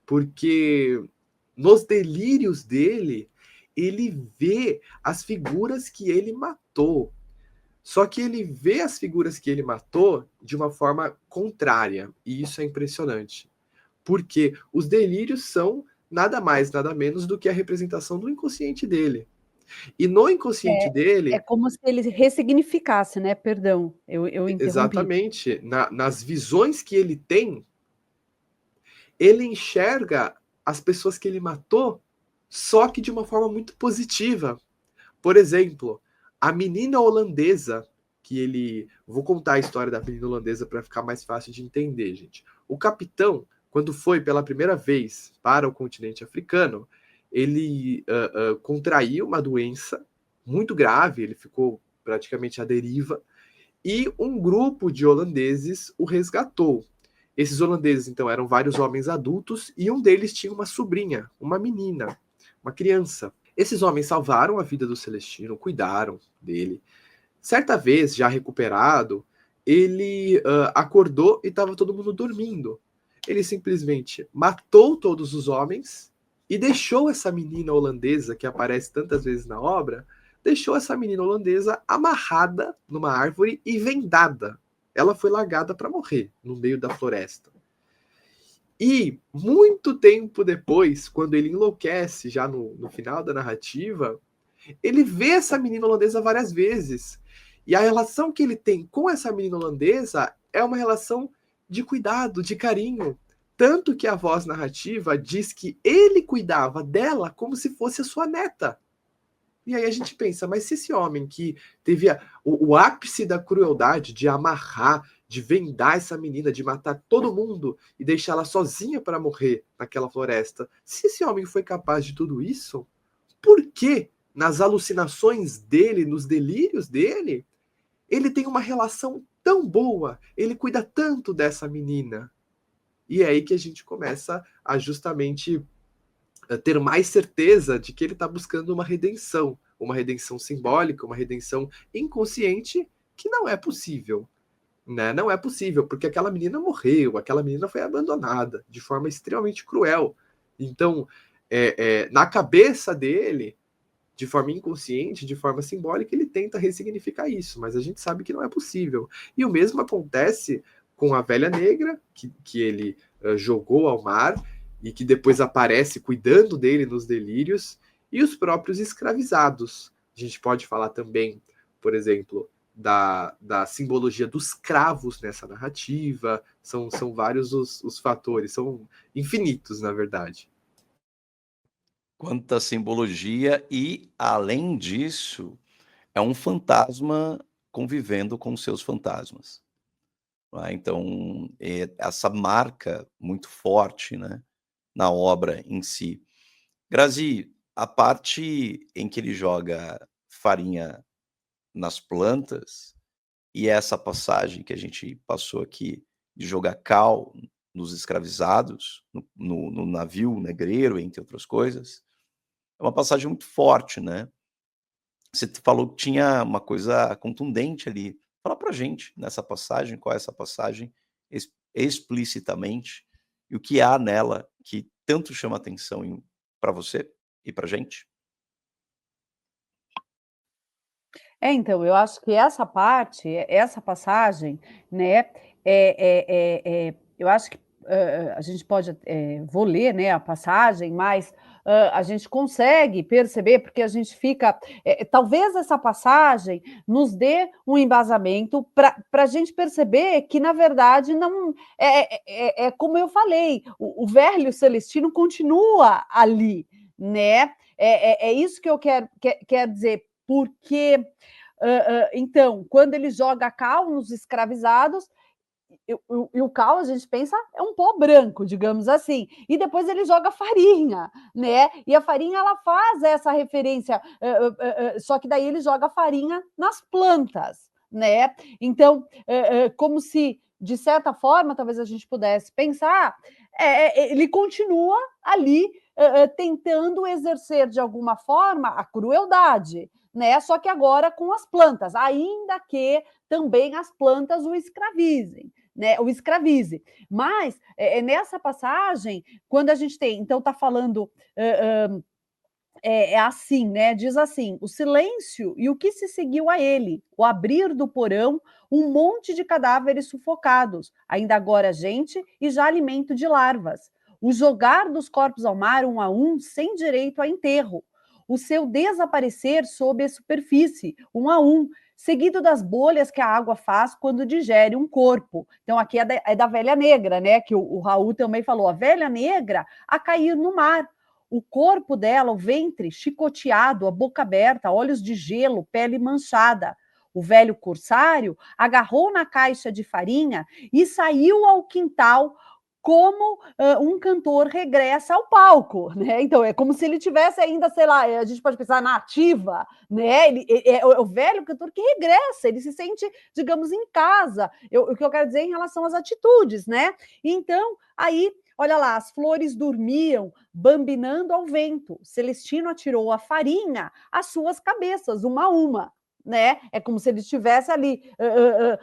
porque nos delírios dele, ele vê as figuras que ele matou. Só que ele vê as figuras que ele matou de uma forma contrária, e isso é impressionante. Porque os delírios são nada mais, nada menos do que a representação do inconsciente dele. E no inconsciente dele... É como se ele ressignificasse, né? Perdão, eu interrompi. Exatamente. Nas visões que ele tem, ele enxerga as pessoas que ele matou, só que de uma forma muito positiva. Por exemplo, a menina holandesa, que ele... Vou contar a história da menina holandesa para ficar mais fácil de entender, gente. O capitão, quando foi pela primeira vez para o continente africano, ele contraiu uma doença muito grave, ele ficou praticamente à deriva, e um grupo de holandeses o resgatou. Esses holandeses, então, eram vários homens adultos, e um deles tinha uma sobrinha, uma menina, uma criança. Esses homens salvaram a vida do Celestino, cuidaram dele. Certa vez, já recuperado, ele acordou e estava todo mundo dormindo. Ele simplesmente matou todos os homens e deixou essa menina holandesa, que aparece tantas vezes na obra, deixou essa menina holandesa amarrada numa árvore e vendada. Ela foi largada para morrer no meio da floresta. E muito tempo depois, quando ele enlouquece, já no final da narrativa, ele vê essa menina holandesa várias vezes. E a relação que ele tem com essa menina holandesa é uma relação de cuidado, de carinho. Tanto que a voz narrativa diz que ele cuidava dela como se fosse a sua neta. E aí a gente pensa, mas se esse homem que teve o ápice da crueldade de amarrar, de vendar essa menina, de matar todo mundo e deixá-la sozinha para morrer naquela floresta, se esse homem foi capaz de tudo isso, por que nas alucinações dele, nos delírios dele, ele tem uma relação tão boa, ele cuida tanto dessa menina? E é aí que a gente começa a justamente ter mais certeza de que ele está buscando uma redenção simbólica, uma redenção inconsciente, que não é possível. Né? Não é possível, porque aquela menina morreu, aquela menina foi abandonada de forma extremamente cruel. Então, na cabeça dele, de forma inconsciente, de forma simbólica, ele tenta ressignificar isso, mas a gente sabe que não é possível. E o mesmo acontece com a velha negra, que ele jogou ao mar, e que depois aparece cuidando dele nos delírios, e os próprios escravizados. A gente pode falar também, por exemplo, da simbologia dos cravos nessa narrativa. São vários os fatores, são infinitos, na verdade. Quanta simbologia, e, além disso, é um fantasma convivendo com seus fantasmas. Então, essa marca muito forte, né, na obra em si. Grazi, a parte em que ele joga farinha nas plantas, e essa passagem que a gente passou aqui de jogar cal nos escravizados, no navio negreiro, entre outras coisas, é uma passagem muito forte, né? Você falou que tinha uma coisa contundente ali. Fala pra gente nessa passagem, qual é essa passagem explicitamente, e o que há nela que tanto chama atenção para você e pra gente? Então, eu acho que essa parte, essa passagem, né, eu acho que a gente pode, vou ler, né, a passagem, mas a gente consegue perceber, porque a gente fica, talvez essa passagem nos dê um embasamento para a gente perceber que, na verdade, não é como eu falei, o velho Celestino continua ali, né? É isso que eu quero dizer, porque então, quando ele joga cal nos escravizados, e o cal, a gente pensa, é um pó branco, digamos assim, e depois ele joga farinha, né? E a farinha, ela faz essa referência, só que daí ele joga farinha nas plantas, né? Então, como se, de certa forma, talvez a gente pudesse pensar, ele continua ali tentando exercer de alguma forma a crueldade, né? Só que agora com as plantas, ainda que também as plantas o escravizem, né? O escravize. Mas nessa passagem, quando a gente tem, então está falando assim, né? Diz assim: o silêncio e o que se seguiu a ele, o abrir do porão, um monte de cadáveres sufocados, ainda agora gente e já alimento de larvas, o jogar dos corpos ao mar um a um, sem direito a enterro, o seu desaparecer sob a superfície, um a um, seguido das bolhas que a água faz quando digere um corpo. Então, aqui é da velha negra, né? Que o Raul também falou, a velha negra a cair no mar. O corpo dela, o ventre chicoteado, a boca aberta, olhos de gelo, pele manchada. O velho corsário agarrou na caixa de farinha e saiu ao quintal como um cantor regressa ao palco, né? Então é como se ele tivesse ainda, sei lá, a gente pode pensar na ativa, né? Ele é o velho cantor que regressa, ele se sente, digamos, em casa. O que eu quero dizer em relação às atitudes, né? Então, aí, olha lá, as flores dormiam, bambinando ao vento. Celestino atirou a farinha às suas cabeças, uma a uma. Né? É como se ele estivesse ali,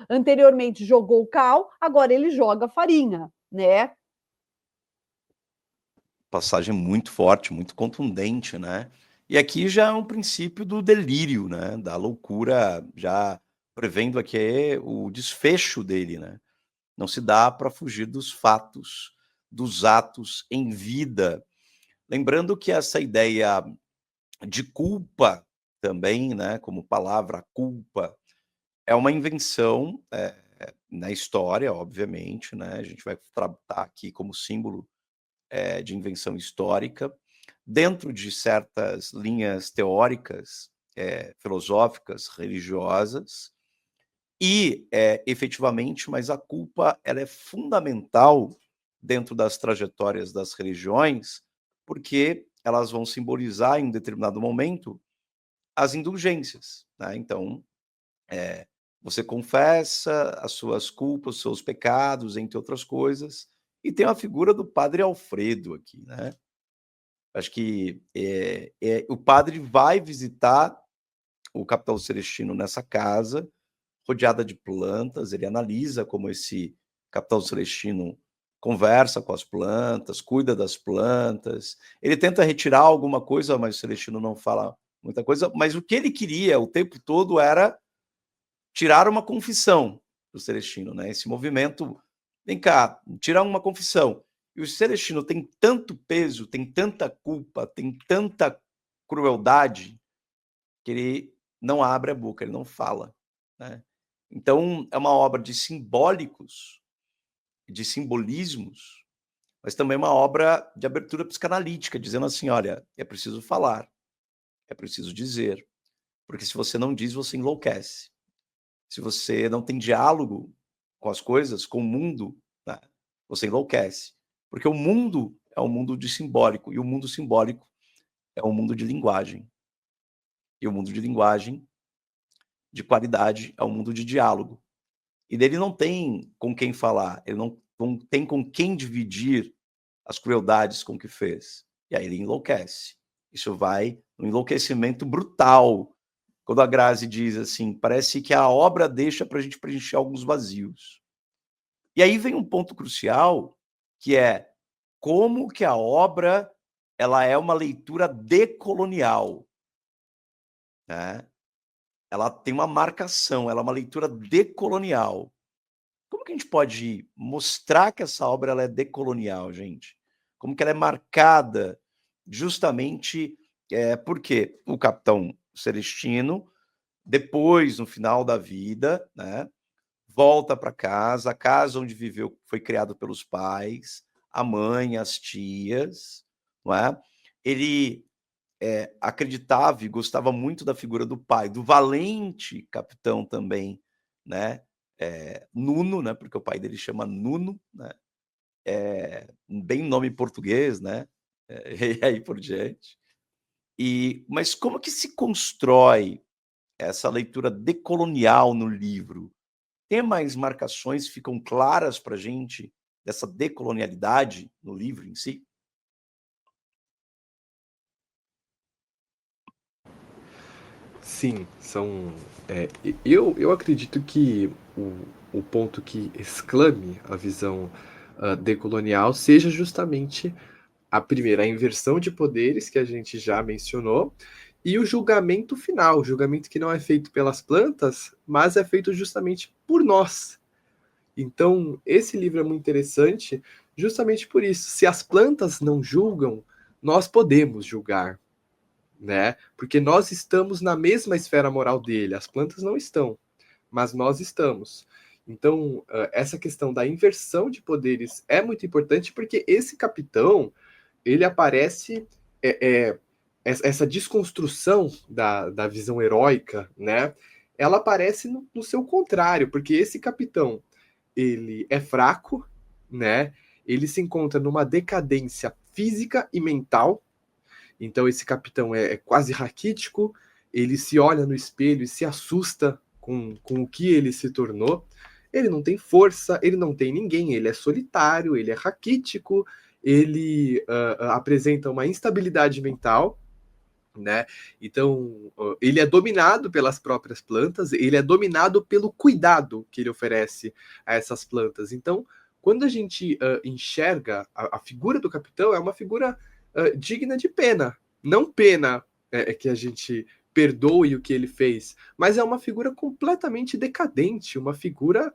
anteriormente jogou o cal, agora ele joga farinha, né? Passagem muito forte, muito contundente, né? E aqui já é um princípio do delírio, né? Da loucura, já prevendo aqui o desfecho dele, né? Não se dá para fugir dos fatos, dos atos em vida. Lembrando que essa ideia de culpa também, né? Como palavra culpa, é uma invenção na história, obviamente, né? A gente vai tratar aqui como símbolo de invenção histórica, dentro de certas linhas teóricas, filosóficas, religiosas, e efetivamente, mas a culpa ela é fundamental dentro das trajetórias das religiões, porque elas vão simbolizar em um determinado momento as indulgências, né? Então, você confessa as suas culpas, os seus pecados, entre outras coisas, e tem a figura do Padre Alfredo aqui, né? Acho que o padre vai visitar o Capitão Celestino nessa casa, rodeada de plantas, ele analisa como esse Capitão Celestino conversa com as plantas, cuida das plantas, ele tenta retirar alguma coisa, mas o Celestino não fala muita coisa, mas o que ele queria o tempo todo era tirar uma confissão do Celestino, né? Esse movimento, vem cá, tirar uma confissão. E o Celestino tem tanto peso, tem tanta culpa, tem tanta crueldade, que ele não abre a boca, ele não fala, né? Então, é uma obra de simbólicos, de simbolismos, mas também uma obra de abertura psicanalítica, dizendo assim, olha, é preciso falar, é preciso dizer, porque se você não diz, você enlouquece. Se você não tem diálogo com as coisas, com o mundo, né, você enlouquece. Porque o mundo é um mundo de simbólico, e o mundo simbólico é um mundo de linguagem. E o mundo de linguagem, de qualidade, é um mundo de diálogo. E dele não tem com quem falar, ele não tem com quem dividir as crueldades com que fez. E aí ele enlouquece. Isso vai no enlouquecimento brutal. Quando a Grazi diz assim, parece que a obra deixa para a gente preencher alguns vazios. E aí vem um ponto crucial, que é como que a obra ela é uma leitura decolonial, né? Ela tem uma marcação, ela é uma leitura decolonial. Como que a gente pode mostrar que essa obra ela é decolonial, gente? Como que ela é marcada justamente porque o Capitão Celestino, depois, no final da vida, né, volta para casa, a casa onde viveu foi criado pelos pais, a mãe, as tias, não é? Ele acreditava e gostava muito da figura do pai, do valente capitão também, né? Nuno, né? Porque o pai dele chama Nuno, né? Bem nome português, né? E aí por diante. Mas como que se constrói essa leitura decolonial no livro? Tem mais marcações, ficam claras para a gente dessa decolonialidade no livro em si? Sim, eu acredito que o ponto que exclame a visão decolonial seja justamente a primeira, a inversão de poderes, que a gente já mencionou, e o julgamento final, o julgamento que não é feito pelas plantas, mas é feito justamente por nós. Então, esse livro é muito interessante justamente por isso. Se as plantas não julgam, nós podemos julgar, né? Porque nós estamos na mesma esfera moral dele, as plantas não estão, mas nós estamos. Então, essa questão da inversão de poderes é muito importante porque esse capitão, ele aparece essa desconstrução da visão heróica, né? Ela aparece no seu contrário, porque esse capitão, ele é fraco, né? Ele se encontra numa decadência física e mental. Então esse capitão é quase raquítico, ele se olha no espelho e se assusta com o que ele se tornou. Ele não tem força, ele não tem ninguém, ele é solitário, ele é raquítico, ele apresenta uma instabilidade mental, né? Então, ele é dominado pelas próprias plantas, ele é dominado pelo cuidado que ele oferece a essas plantas. Então, quando a gente enxerga a figura do capitão, é uma figura digna de pena. Não pena que a gente perdoe o que ele fez, mas é uma figura completamente decadente, uma figura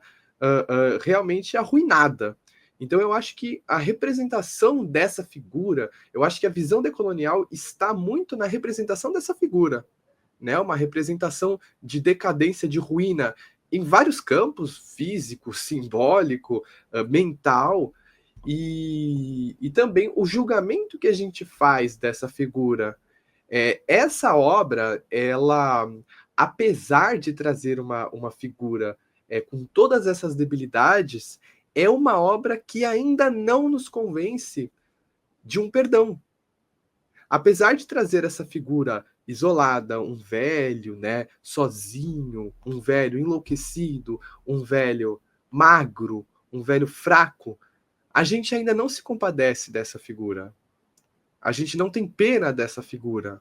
realmente arruinada. Então eu acho que a representação dessa figura, eu acho que a visão decolonial está muito na representação dessa figura, né? Uma representação de decadência, de ruína em vários campos, físico, simbólico, mental, e também o julgamento que a gente faz dessa figura. Essa obra, ela, apesar de trazer uma figura com todas essas debilidades, é uma obra que ainda não nos convence de um perdão. Apesar de trazer essa figura isolada, um velho, né, sozinho, um velho enlouquecido, um velho magro, um velho fraco, a gente ainda não se compadece dessa figura. A gente não tem pena dessa figura,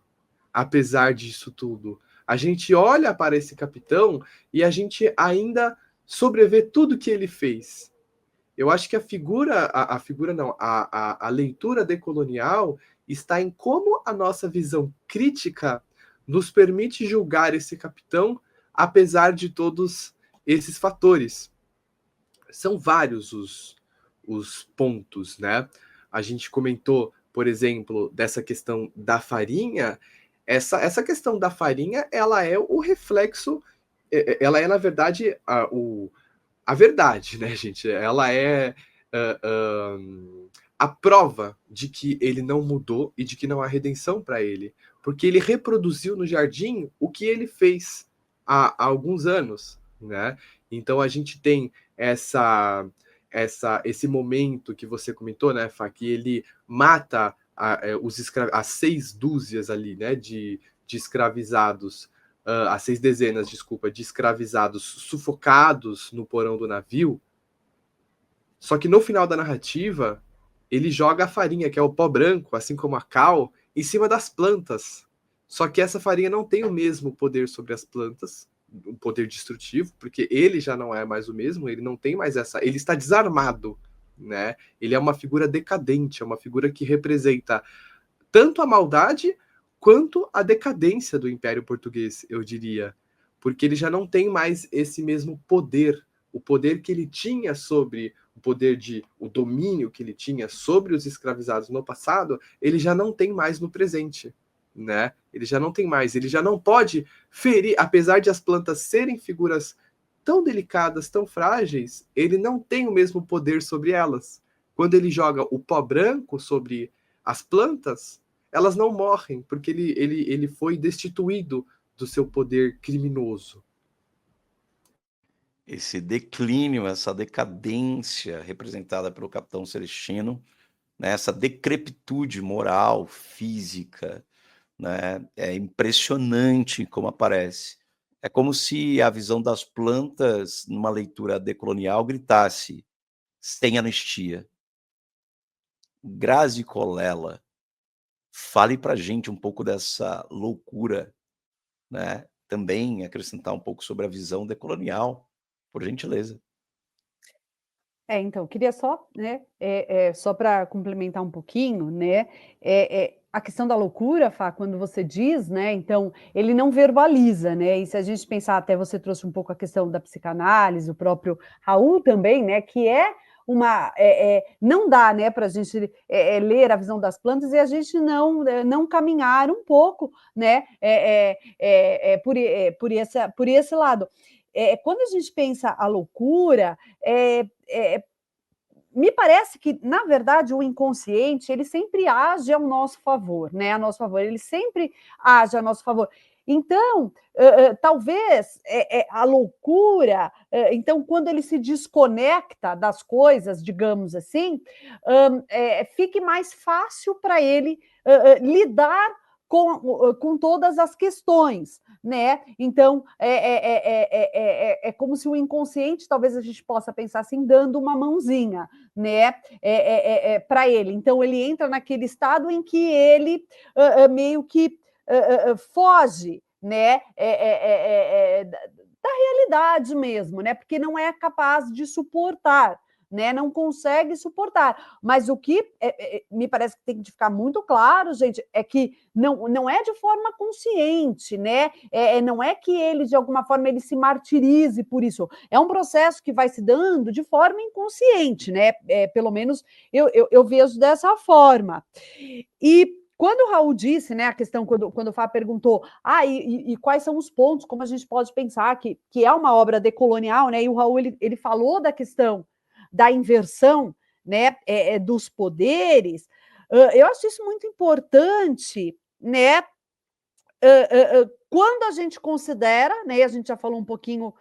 apesar disso tudo. A gente olha para esse capitão e a gente ainda sobrevê tudo que ele fez. Eu acho que a leitura decolonial está em como a nossa visão crítica nos permite julgar esse capitão, apesar de todos esses fatores. São vários os pontos, né? A gente comentou, por exemplo, dessa questão da farinha. Essa questão da farinha, ela é o reflexo, ela é, na verdade, a verdade, né, gente? Ela é a prova de que ele não mudou e de que não há redenção para ele. Porque ele reproduziu no jardim o que ele fez há alguns anos, né? Então a gente tem esse momento que você comentou, né, Fá, que ele mata as 6 dúzias ali, né, de escravizados, as 6 dezenas, desculpa, de escravizados sufocados no porão do navio. Só que no final da narrativa, ele joga a farinha, que é o pó branco, assim como a cal, em cima das plantas. Só que essa farinha não tem o mesmo poder sobre as plantas, um poder destrutivo, porque ele já não é mais o mesmo, ele não tem mais essa. Ele está desarmado, né? Ele é uma figura decadente, é uma figura que representa tanto a maldade quanto a decadência do Império Português, eu diria. Porque ele já não tem mais esse mesmo poder, o poder que ele tinha sobre o domínio que ele tinha sobre os escravizados no passado, ele já não tem mais no presente, né? Ele já não tem mais, ele já não pode ferir, apesar de as plantas serem figuras tão delicadas, tão frágeis, ele não tem o mesmo poder sobre elas. Quando ele joga o pó branco sobre as plantas, elas não morrem, porque ele foi destituído do seu poder criminoso. Esse declínio, essa decadência representada pelo Capitão Celestino, né, essa decrepitude moral, física, né, é impressionante como aparece. É como se a visão das plantas, numa leitura decolonial, gritasse: sem anistia. Grazi Colella, fale pra gente um pouco dessa loucura, né? Também acrescentar um pouco sobre a visão decolonial, por gentileza. Então, eu queria só, né, só para complementar um pouquinho, né, a questão da loucura, Fá, quando você diz, né, então, ele não verbaliza, né, e se a gente pensar, até você trouxe um pouco a questão da psicanálise, o próprio Raul também, né, que é uma, não dá, né, para a gente ler a visão das plantas e a gente não caminhar um pouco, né, por esse lado. Quando a gente pensa a loucura, me parece que, na verdade, o inconsciente, ele sempre age ao nosso favor, né? A nosso favor, ele sempre age a nosso favor. Então, talvez a loucura, então, quando ele se desconecta das coisas, digamos assim, fique mais fácil para ele lidar com todas as questões, né? Então, é como se o inconsciente, talvez a gente possa pensar assim, dando uma mãozinha, né? Para ele. Então, ele entra naquele estado em que ele meio que foge, né? Da realidade mesmo, né? Porque não é capaz de suportar. Né, não consegue suportar. Mas o que me parece que tem que ficar muito claro, gente, é que não é de forma consciente, né? Não é que ele, de alguma forma, ele se martirize por isso. É um processo que vai se dando de forma inconsciente, né? Pelo menos eu vejo dessa forma. E quando o Raul disse, né, a questão, quando o Fá perguntou, e quais são os pontos, como a gente pode pensar que é uma obra decolonial, né? E o Raul ele falou da questão da inversão, né, dos poderes, eu acho isso muito importante, né, quando a gente considera, né, a gente já falou um pouquinho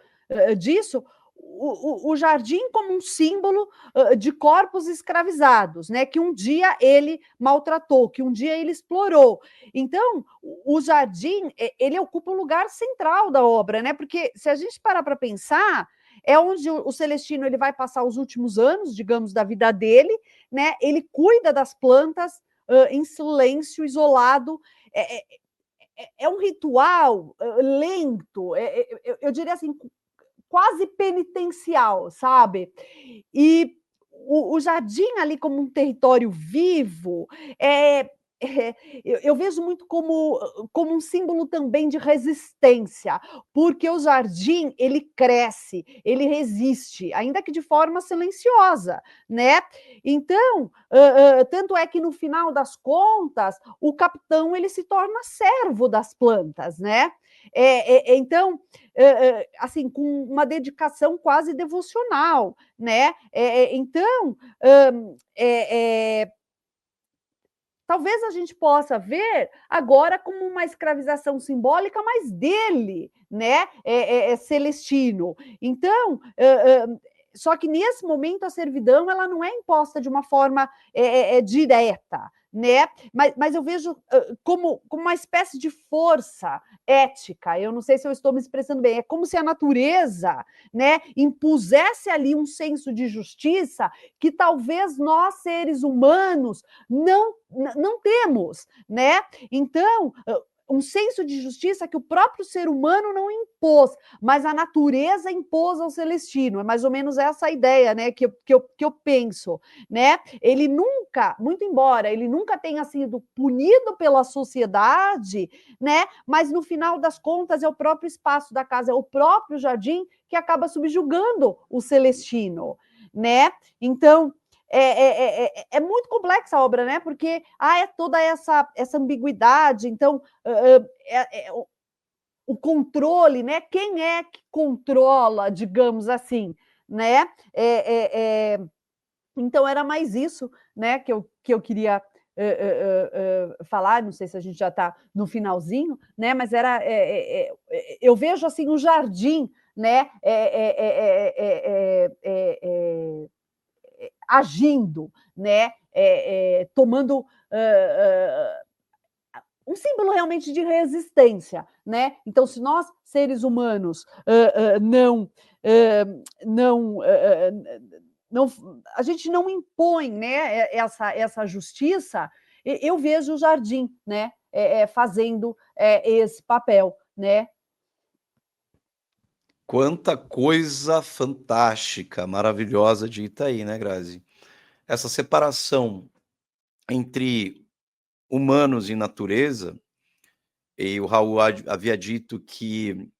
disso, o jardim como um símbolo de corpos escravizados, né, que um dia ele maltratou, que um dia ele explorou. Então, o jardim, ele ocupa um lugar central da obra, né, porque se a gente parar para pensar, é onde o Celestino ele vai passar os últimos anos, digamos, da vida dele, né, ele cuida das plantas em silêncio, isolado, é um ritual lento, eu diria assim, quase penitencial, sabe? E o jardim ali como um território vivo, eu vejo muito como um símbolo também de resistência, porque o jardim ele cresce, ele resiste, ainda que de forma silenciosa, né? Então, tanto é que no final das contas, o capitão ele se torna servo das plantas, né? Então, assim, com uma dedicação quase devocional, né? Então, talvez a gente possa ver agora como uma escravização simbólica, mas dele, né? Celestino. Então, só que nesse momento a servidão ela não é imposta de uma forma direta, né? Mas eu vejo como uma espécie de força ética. Eu não sei se eu estou me expressando bem. É como se a natureza, né, impusesse ali um senso de justiça que talvez nós seres humanos não temos, né? Então, um senso de justiça que o próprio ser humano não impôs, mas a natureza impôs ao Celestino. É mais ou menos essa a ideia, né, que eu penso, né? Ele nunca, muito embora ele nunca tenha sido punido pela sociedade, né? Mas no final das contas é o próprio espaço da casa, é o próprio jardim que acaba subjugando o Celestino, né? Então, é muito complexa a obra, né? Porque é toda essa ambiguidade, então o controle, né? Quem é que controla, digamos assim, né? Então era mais isso, né? Que eu queria falar. Não sei se a gente já está no finalzinho, né? Mas era eu vejo assim o jardim, né? Agindo, né? Tomando um símbolo realmente de resistência, né? Então, se nós seres humanos não a gente não impõe, né, essa justiça. Eu vejo o Jardim, né, fazendo esse papel, né? Quanta coisa fantástica, maravilhosa dita aí, né, Grazi? Essa separação entre humanos e natureza, e o Raul havia dito que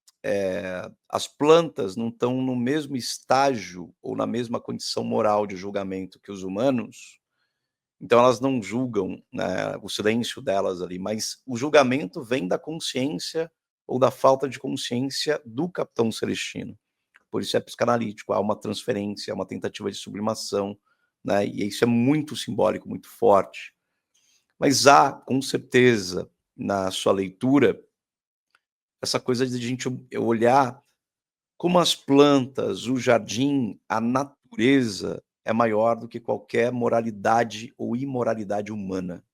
as plantas não estão no mesmo estágio ou na mesma condição moral de julgamento que os humanos, então elas não julgam, né, o silêncio delas ali, mas o julgamento vem da consciência ou da falta de consciência do capitão celestino. Por isso é psicanalítico, há uma transferência, há uma tentativa de sublimação, né, e isso é muito simbólico, muito forte. Mas há, com certeza, na sua leitura, essa coisa de a gente olhar como as plantas, o jardim, a natureza é maior do que qualquer moralidade ou imoralidade humana.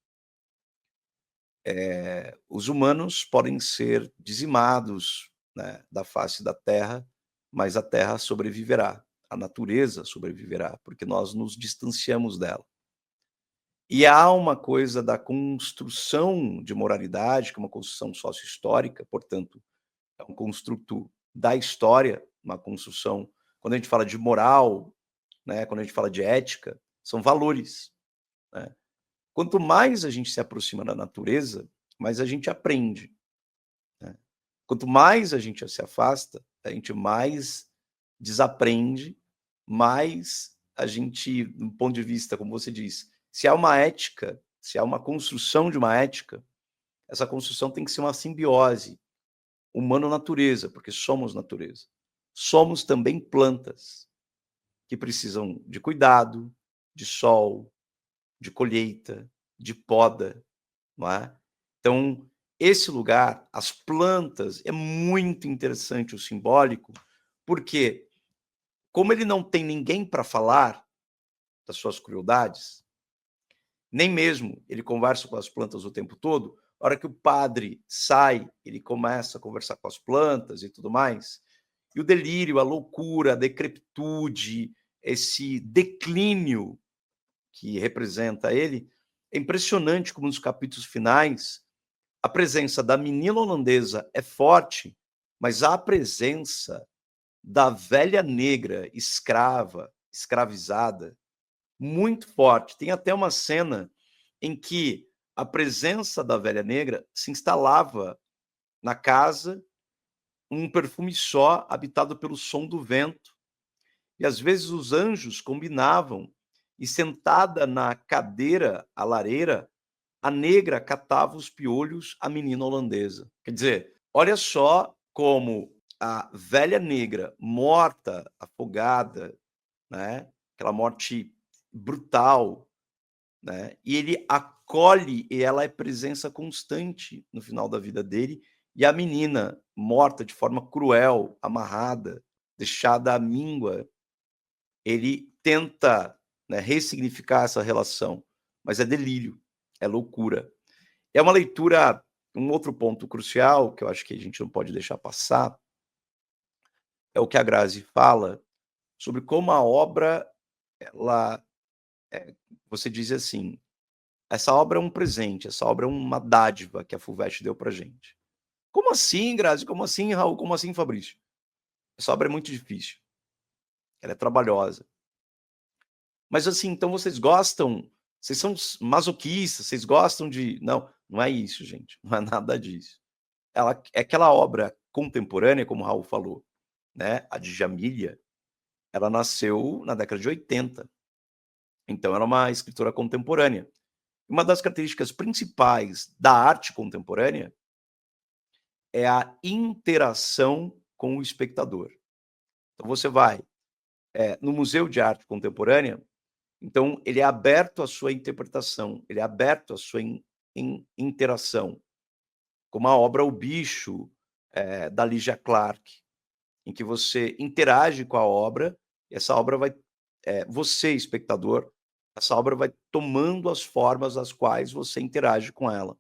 Os humanos podem ser dizimados, né, da face da terra, mas a terra sobreviverá, a natureza sobreviverá, porque nós nos distanciamos dela. E há uma coisa da construção de moralidade, que é uma construção sócio-histórica, portanto, é um construto da história, uma construção. Quando a gente fala de moral, né, quando a gente fala de ética, são valores, né? Quanto mais a gente se aproxima da natureza, mais a gente aprende, né? Quanto mais a gente se afasta, a gente mais desaprende, mais a gente, do ponto de vista, como você diz, se há uma ética, se há uma construção de uma ética, essa construção tem que ser uma simbiose humano-natureza, porque somos natureza. Somos também plantas que precisam de cuidado, de sol, de colheita, de poda, não é? Então, esse lugar, as plantas, é muito interessante o simbólico, porque como ele não tem ninguém para falar das suas crueldades, nem mesmo ele conversa com as plantas o tempo todo, a hora que o padre sai, ele começa a conversar com as plantas e tudo mais, e o delírio, a loucura, a decrepitude, esse declínio que representa ele, é impressionante como nos capítulos finais a presença da menina holandesa é forte, mas a presença da velha negra escrava, escravizada, muito forte. Tem até uma cena em que a presença da velha negra se instalava na casa, um perfume só, habitado pelo som do vento. E às vezes os anjos combinavam, e sentada na cadeira, a lareira, a negra catava os piolhos à menina holandesa. Quer dizer, olha só como a velha negra, morta, afogada, né? Aquela morte brutal, né? E ele acolhe, e ela é presença constante no final da vida dele, e a menina morta de forma cruel, amarrada, deixada à míngua, ele tenta, né, ressignificar essa relação, mas é delírio, é loucura. É uma leitura, um outro ponto crucial, que eu acho que a gente não pode deixar passar, é o que a Grazi fala sobre como a obra, ela, você diz assim, essa obra é um presente, essa obra é uma dádiva que a FUVEST deu pra gente. Como assim, Grazi? Como assim, Raul? Como assim, Fabrício? Essa obra é muito difícil. Ela é trabalhosa. Mas assim, então vocês gostam, vocês são masoquistas, vocês gostam de... Não, não é isso, gente. Não é nada disso. Ela é aquela obra contemporânea, como o Raul falou, né? A Djamília, ela nasceu na década de 80. Então, ela é uma escritora contemporânea. Uma das características principais da arte contemporânea é a interação com o espectador. Então, você vai no Museu de Arte Contemporânea, então, ele é aberto à sua interpretação, ele é aberto à sua interação, como a obra O Bicho, da Lygia Clark, em que você interage com a obra, e essa obra vai, você, espectador, essa obra vai tomando as formas às quais você interage com ela.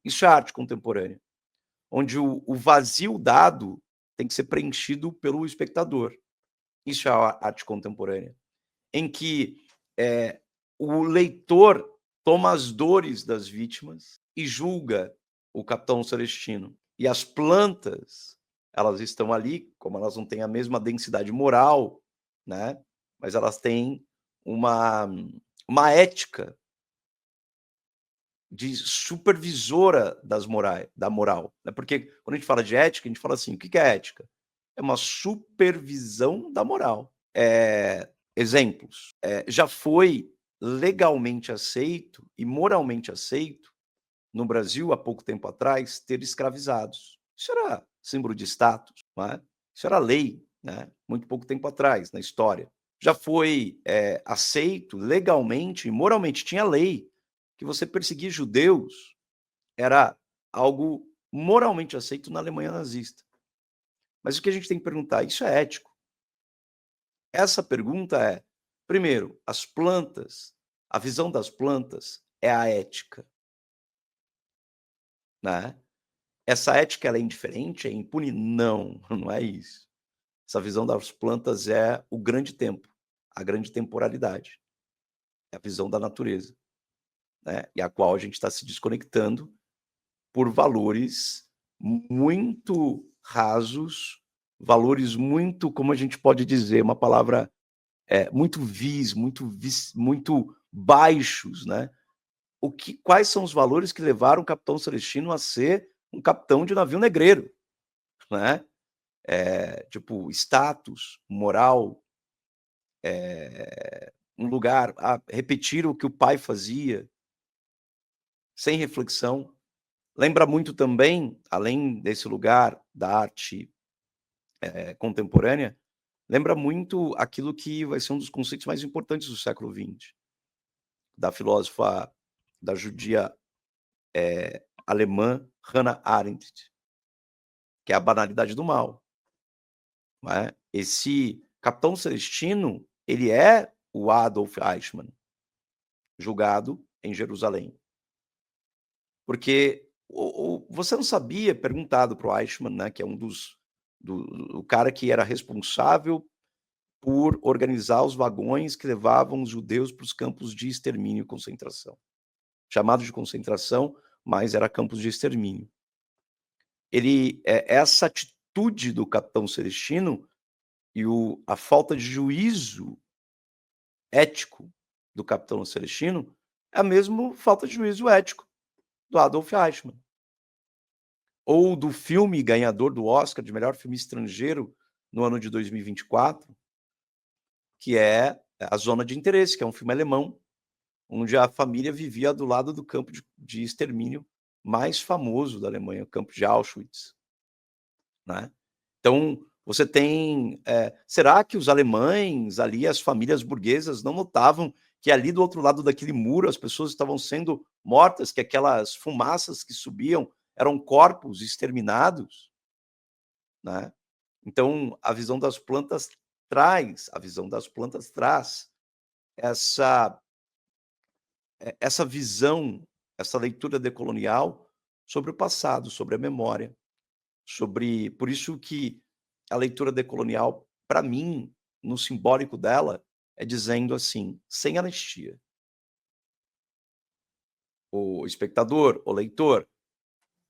Isso é arte contemporânea, onde o vazio dado tem que ser preenchido pelo espectador. Isso é a arte contemporânea. em que o leitor toma as dores das vítimas e julga o Capitão Celestino. E as plantas, elas estão ali, como elas não têm a mesma densidade moral, né? Mas elas têm uma ética de supervisora da moral. Né? Porque quando a gente fala de ética, a gente fala assim, o que é ética? É uma supervisão da moral. Exemplos. Já foi legalmente aceito e moralmente aceito no Brasil, há pouco tempo atrás, ter escravizados. Isso era símbolo de status, não é? Isso era lei, né? Muito pouco tempo atrás, na história. Já foi aceito legalmente e moralmente. Tinha lei que você perseguir judeus era algo moralmente aceito na Alemanha nazista. Mas o que a gente tem que perguntar, isso é ético? Essa pergunta é, primeiro, as plantas, a visão das plantas é a ética, né? Essa ética ela é indiferente, é impune? Não, não é isso. Essa visão das plantas é o grande tempo, a grande temporalidade. É a visão da natureza, né? E a qual a gente está se desconectando por valores muito rasos, valores muito, como a gente pode dizer, uma palavra muito muito baixos, né? Quais são os valores que levaram o Capitão Celestino a ser um capitão de navio negreiro, né? Tipo, status, moral, um lugar a repetir o que o pai fazia, sem reflexão. Lembra muito também, além desse lugar da arte contemporânea, lembra muito aquilo que vai ser um dos conceitos mais importantes do século XX, da filósofa, da judia alemã Hannah Arendt, que é a banalidade do mal. Não é? Esse Capitão Celestino, ele é o Adolf Eichmann, julgado em Jerusalém. Porque você não sabia, perguntado para o Eichmann, né, que é o cara que era responsável por organizar os vagões que levavam os judeus para os campos de extermínio e concentração. Chamado de concentração, mas era campos de extermínio. Essa atitude do Capitão Celestino e a falta de juízo ético do Capitão Celestino é a mesma falta de juízo ético do Adolf Eichmann. Ou do filme ganhador do Oscar de melhor filme estrangeiro no ano de 2024, que é A Zona de Interesse, que é um filme alemão, onde a família vivia do lado do campo de extermínio mais famoso da Alemanha, o campo de Auschwitz. Né? Então, você tem... será que os alemães ali, as famílias burguesas, não notavam que ali do outro lado daquele muro as pessoas estavam sendo mortas, que aquelas fumaças que subiam eram corpos exterminados? Né? Então, a visão das plantas traz essa visão, essa leitura decolonial sobre o passado, sobre a memória, por isso que a leitura decolonial, para mim, no simbólico dela, é dizendo assim, sem anistia. O espectador, o leitor,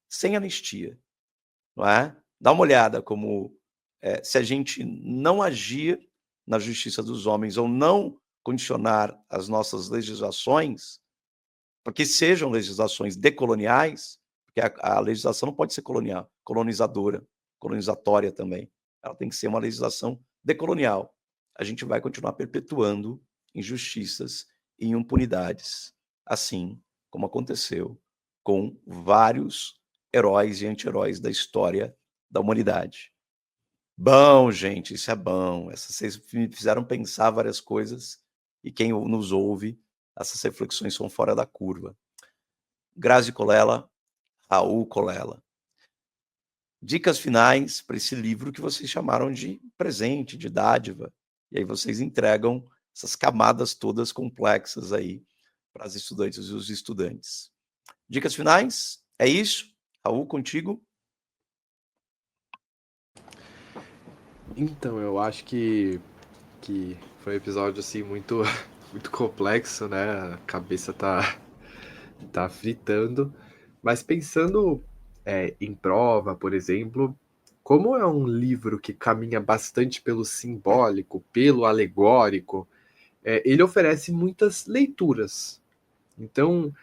sem anistia, não é? Dá uma olhada como se a gente não agir na justiça dos homens ou não condicionar as nossas legislações, porque sejam legislações decoloniais, porque a legislação não pode ser colonizatória também. Ela tem que ser uma legislação decolonial. A gente vai continuar perpetuando injustiças e impunidades, assim como aconteceu com vários heróis e anti-heróis da história da humanidade. Bom, gente, isso é bom. Vocês me fizeram pensar várias coisas e quem nos ouve, essas reflexões são fora da curva. Grazi Colella, Raul Colella. Dicas finais para esse livro que vocês chamaram de presente, de dádiva. E aí vocês entregam essas camadas todas complexas aí para as estudantes e os estudantes. Dicas finais? É isso? Raul, contigo? Então, eu acho que Foi um episódio, assim, muito, muito complexo, né? A cabeça tá fritando. Mas pensando em prova, por exemplo, como é um livro que caminha bastante pelo simbólico, pelo alegórico, ele oferece muitas leituras. Então,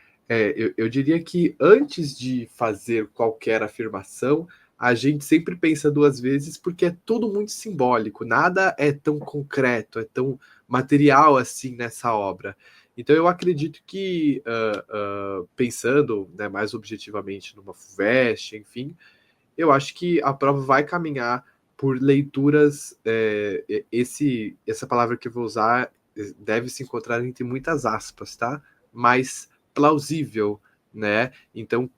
eu diria que antes de fazer qualquer afirmação, a gente sempre pensa duas vezes, porque é tudo muito simbólico, nada é tão concreto, é tão material assim nessa obra. Então, eu acredito que, pensando, né, mais objetivamente numa FUVEST, enfim, eu acho que a prova vai caminhar por leituras. Essa palavra que eu vou usar deve se encontrar entre muitas aspas, tá? Mais plausível, né? Então,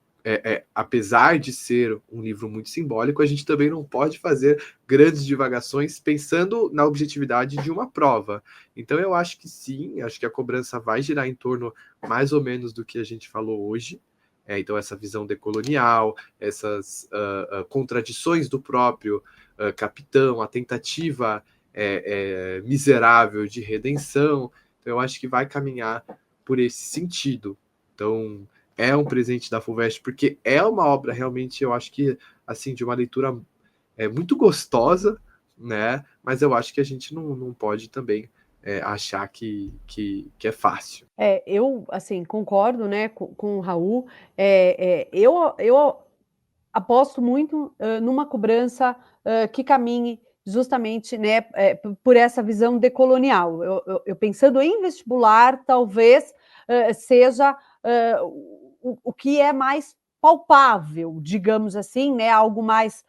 apesar de ser um livro muito simbólico, a gente também não pode fazer grandes divagações pensando na objetividade de uma prova. Então, eu acho que sim, acho que a cobrança vai girar em torno mais ou menos do que a gente falou hoje. Então, essa visão decolonial, essas contradições do próprio capitão, a tentativa miserável de redenção. Então, eu acho que vai caminhar por esse sentido. Então, é um presente da FUVEST, porque é uma obra realmente, eu acho que, assim, de uma leitura muito gostosa, né? Mas eu acho que a gente não pode também achar que é fácil. Eu, assim, concordo, né, com o Raul. Eu aposto muito numa cobrança que caminhe justamente, né, por essa visão decolonial. Eu pensando em vestibular, talvez seja o que é mais palpável, digamos assim, né, algo mais,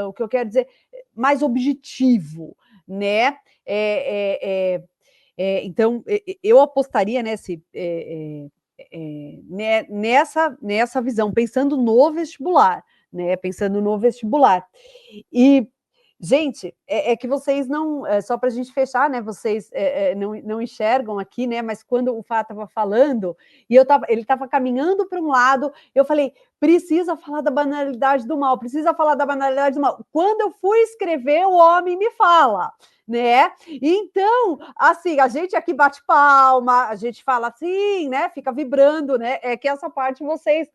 o que eu quero dizer, mais objetivo, né? Então, eu apostaria nessa visão, pensando no vestibular, né? Pensando no vestibular. E, gente, que vocês não, só para a gente fechar, né? Vocês não enxergam aqui, né? Mas quando o Fá estava falando, e ele estava caminhando para um lado, eu falei, precisa falar da banalidade do mal, precisa falar da banalidade do mal. Quando eu fui escrever, o homem me fala, né? Então, assim, a gente aqui bate palma, a gente fala assim, né? Fica vibrando, né? É que essa parte vocês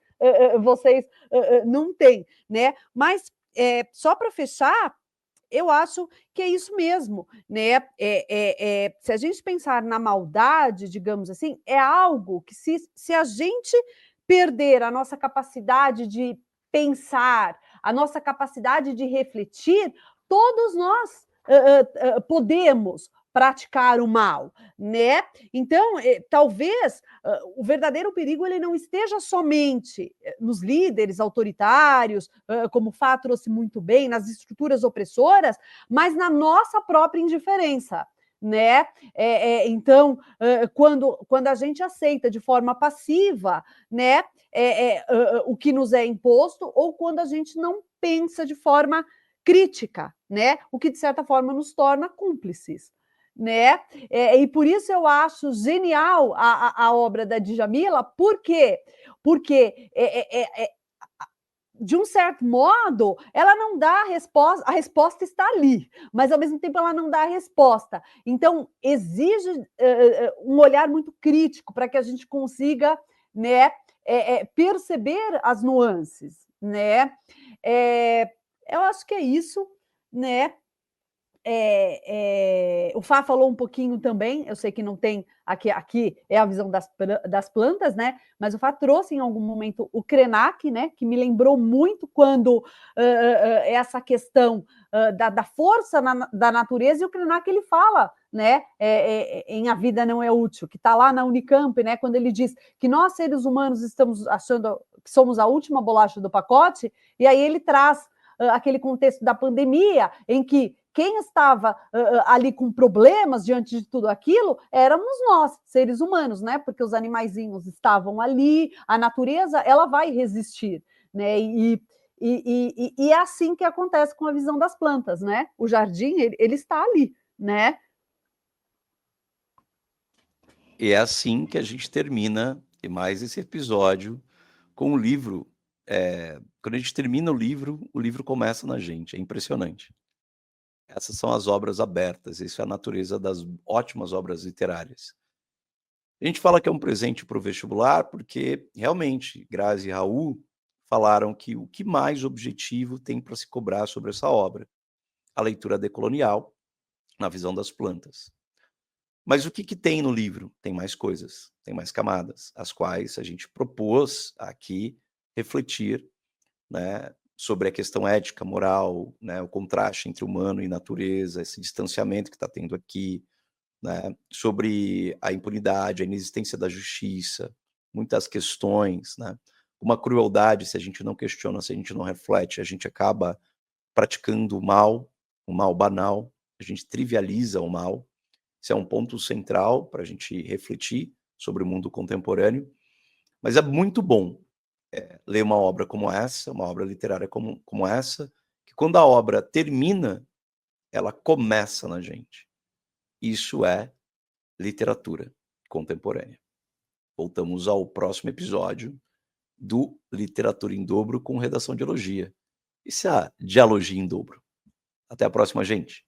não têm, né? Mas só para fechar, eu acho que é isso mesmo, né? Se a gente pensar na maldade, digamos assim, é algo que se a gente perder a nossa capacidade de pensar, a nossa capacidade de refletir, todos nós podemos praticar o mal, né? Então, talvez o verdadeiro perigo ele não esteja somente nos líderes autoritários, como o Fá trouxe muito bem, nas estruturas opressoras, mas na nossa própria indiferença, né? Então, quando a gente aceita de forma passiva, né, o que nos é imposto, ou quando a gente não pensa de forma crítica, né? O que de certa forma nos torna cúmplices, né? E por isso eu acho genial a obra da Djamila, por quê? Porque de um certo modo, ela não dá a resposta está ali, mas ao mesmo tempo ela não dá a resposta. Então, exige um olhar muito crítico para que a gente consiga, né, perceber as nuances, né? Eu acho que é isso, né? O Fá falou um pouquinho também, eu sei que não tem, aqui é a visão das plantas, né? Mas o Fá trouxe em algum momento o Krenak, né? Que me lembrou muito quando essa questão da força da natureza, e o Krenak ele fala, né? Em A Vida Não É Útil, que está lá na Unicamp, né? Quando ele diz que nós, seres humanos, estamos achando que somos a última bolacha do pacote, e aí ele traz aquele contexto da pandemia, em que quem estava ali com problemas diante de tudo aquilo éramos nós, seres humanos, né? Porque os animaizinhos estavam ali, a natureza ela vai resistir, né? E é assim que acontece com a visão das plantas, né? O jardim ele está ali, né? E é assim que a gente termina mais esse episódio com o livro. Quando a gente termina o livro começa na gente. É impressionante. Essas são as obras abertas, isso é a natureza das ótimas obras literárias. A gente fala que é um presente para o vestibular, porque realmente Grazi e Raul falaram que o que mais objetivo tem para se cobrar sobre essa obra? A leitura decolonial, na visão das plantas. Mas o que tem no livro? Tem mais coisas, tem mais camadas, as quais a gente propôs aqui refletir, né, sobre a questão ética, moral, né, o contraste entre humano e natureza, esse distanciamento que está tendo aqui, né, sobre a impunidade, a inexistência da justiça, muitas questões, né, uma crueldade, se a gente não questiona, se a gente não reflete, a gente acaba praticando o mal banal, a gente trivializa o mal. Esse é um ponto central para a gente refletir sobre o mundo contemporâneo, mas é muito bom ler uma obra como essa, uma obra literária como essa, que quando a obra termina, ela começa na gente. Isso é literatura contemporânea. Voltamos ao próximo episódio do Literatura em Dobro com Redação de Elogia. Isso é a Dialogia em Dobro. Até a próxima, gente.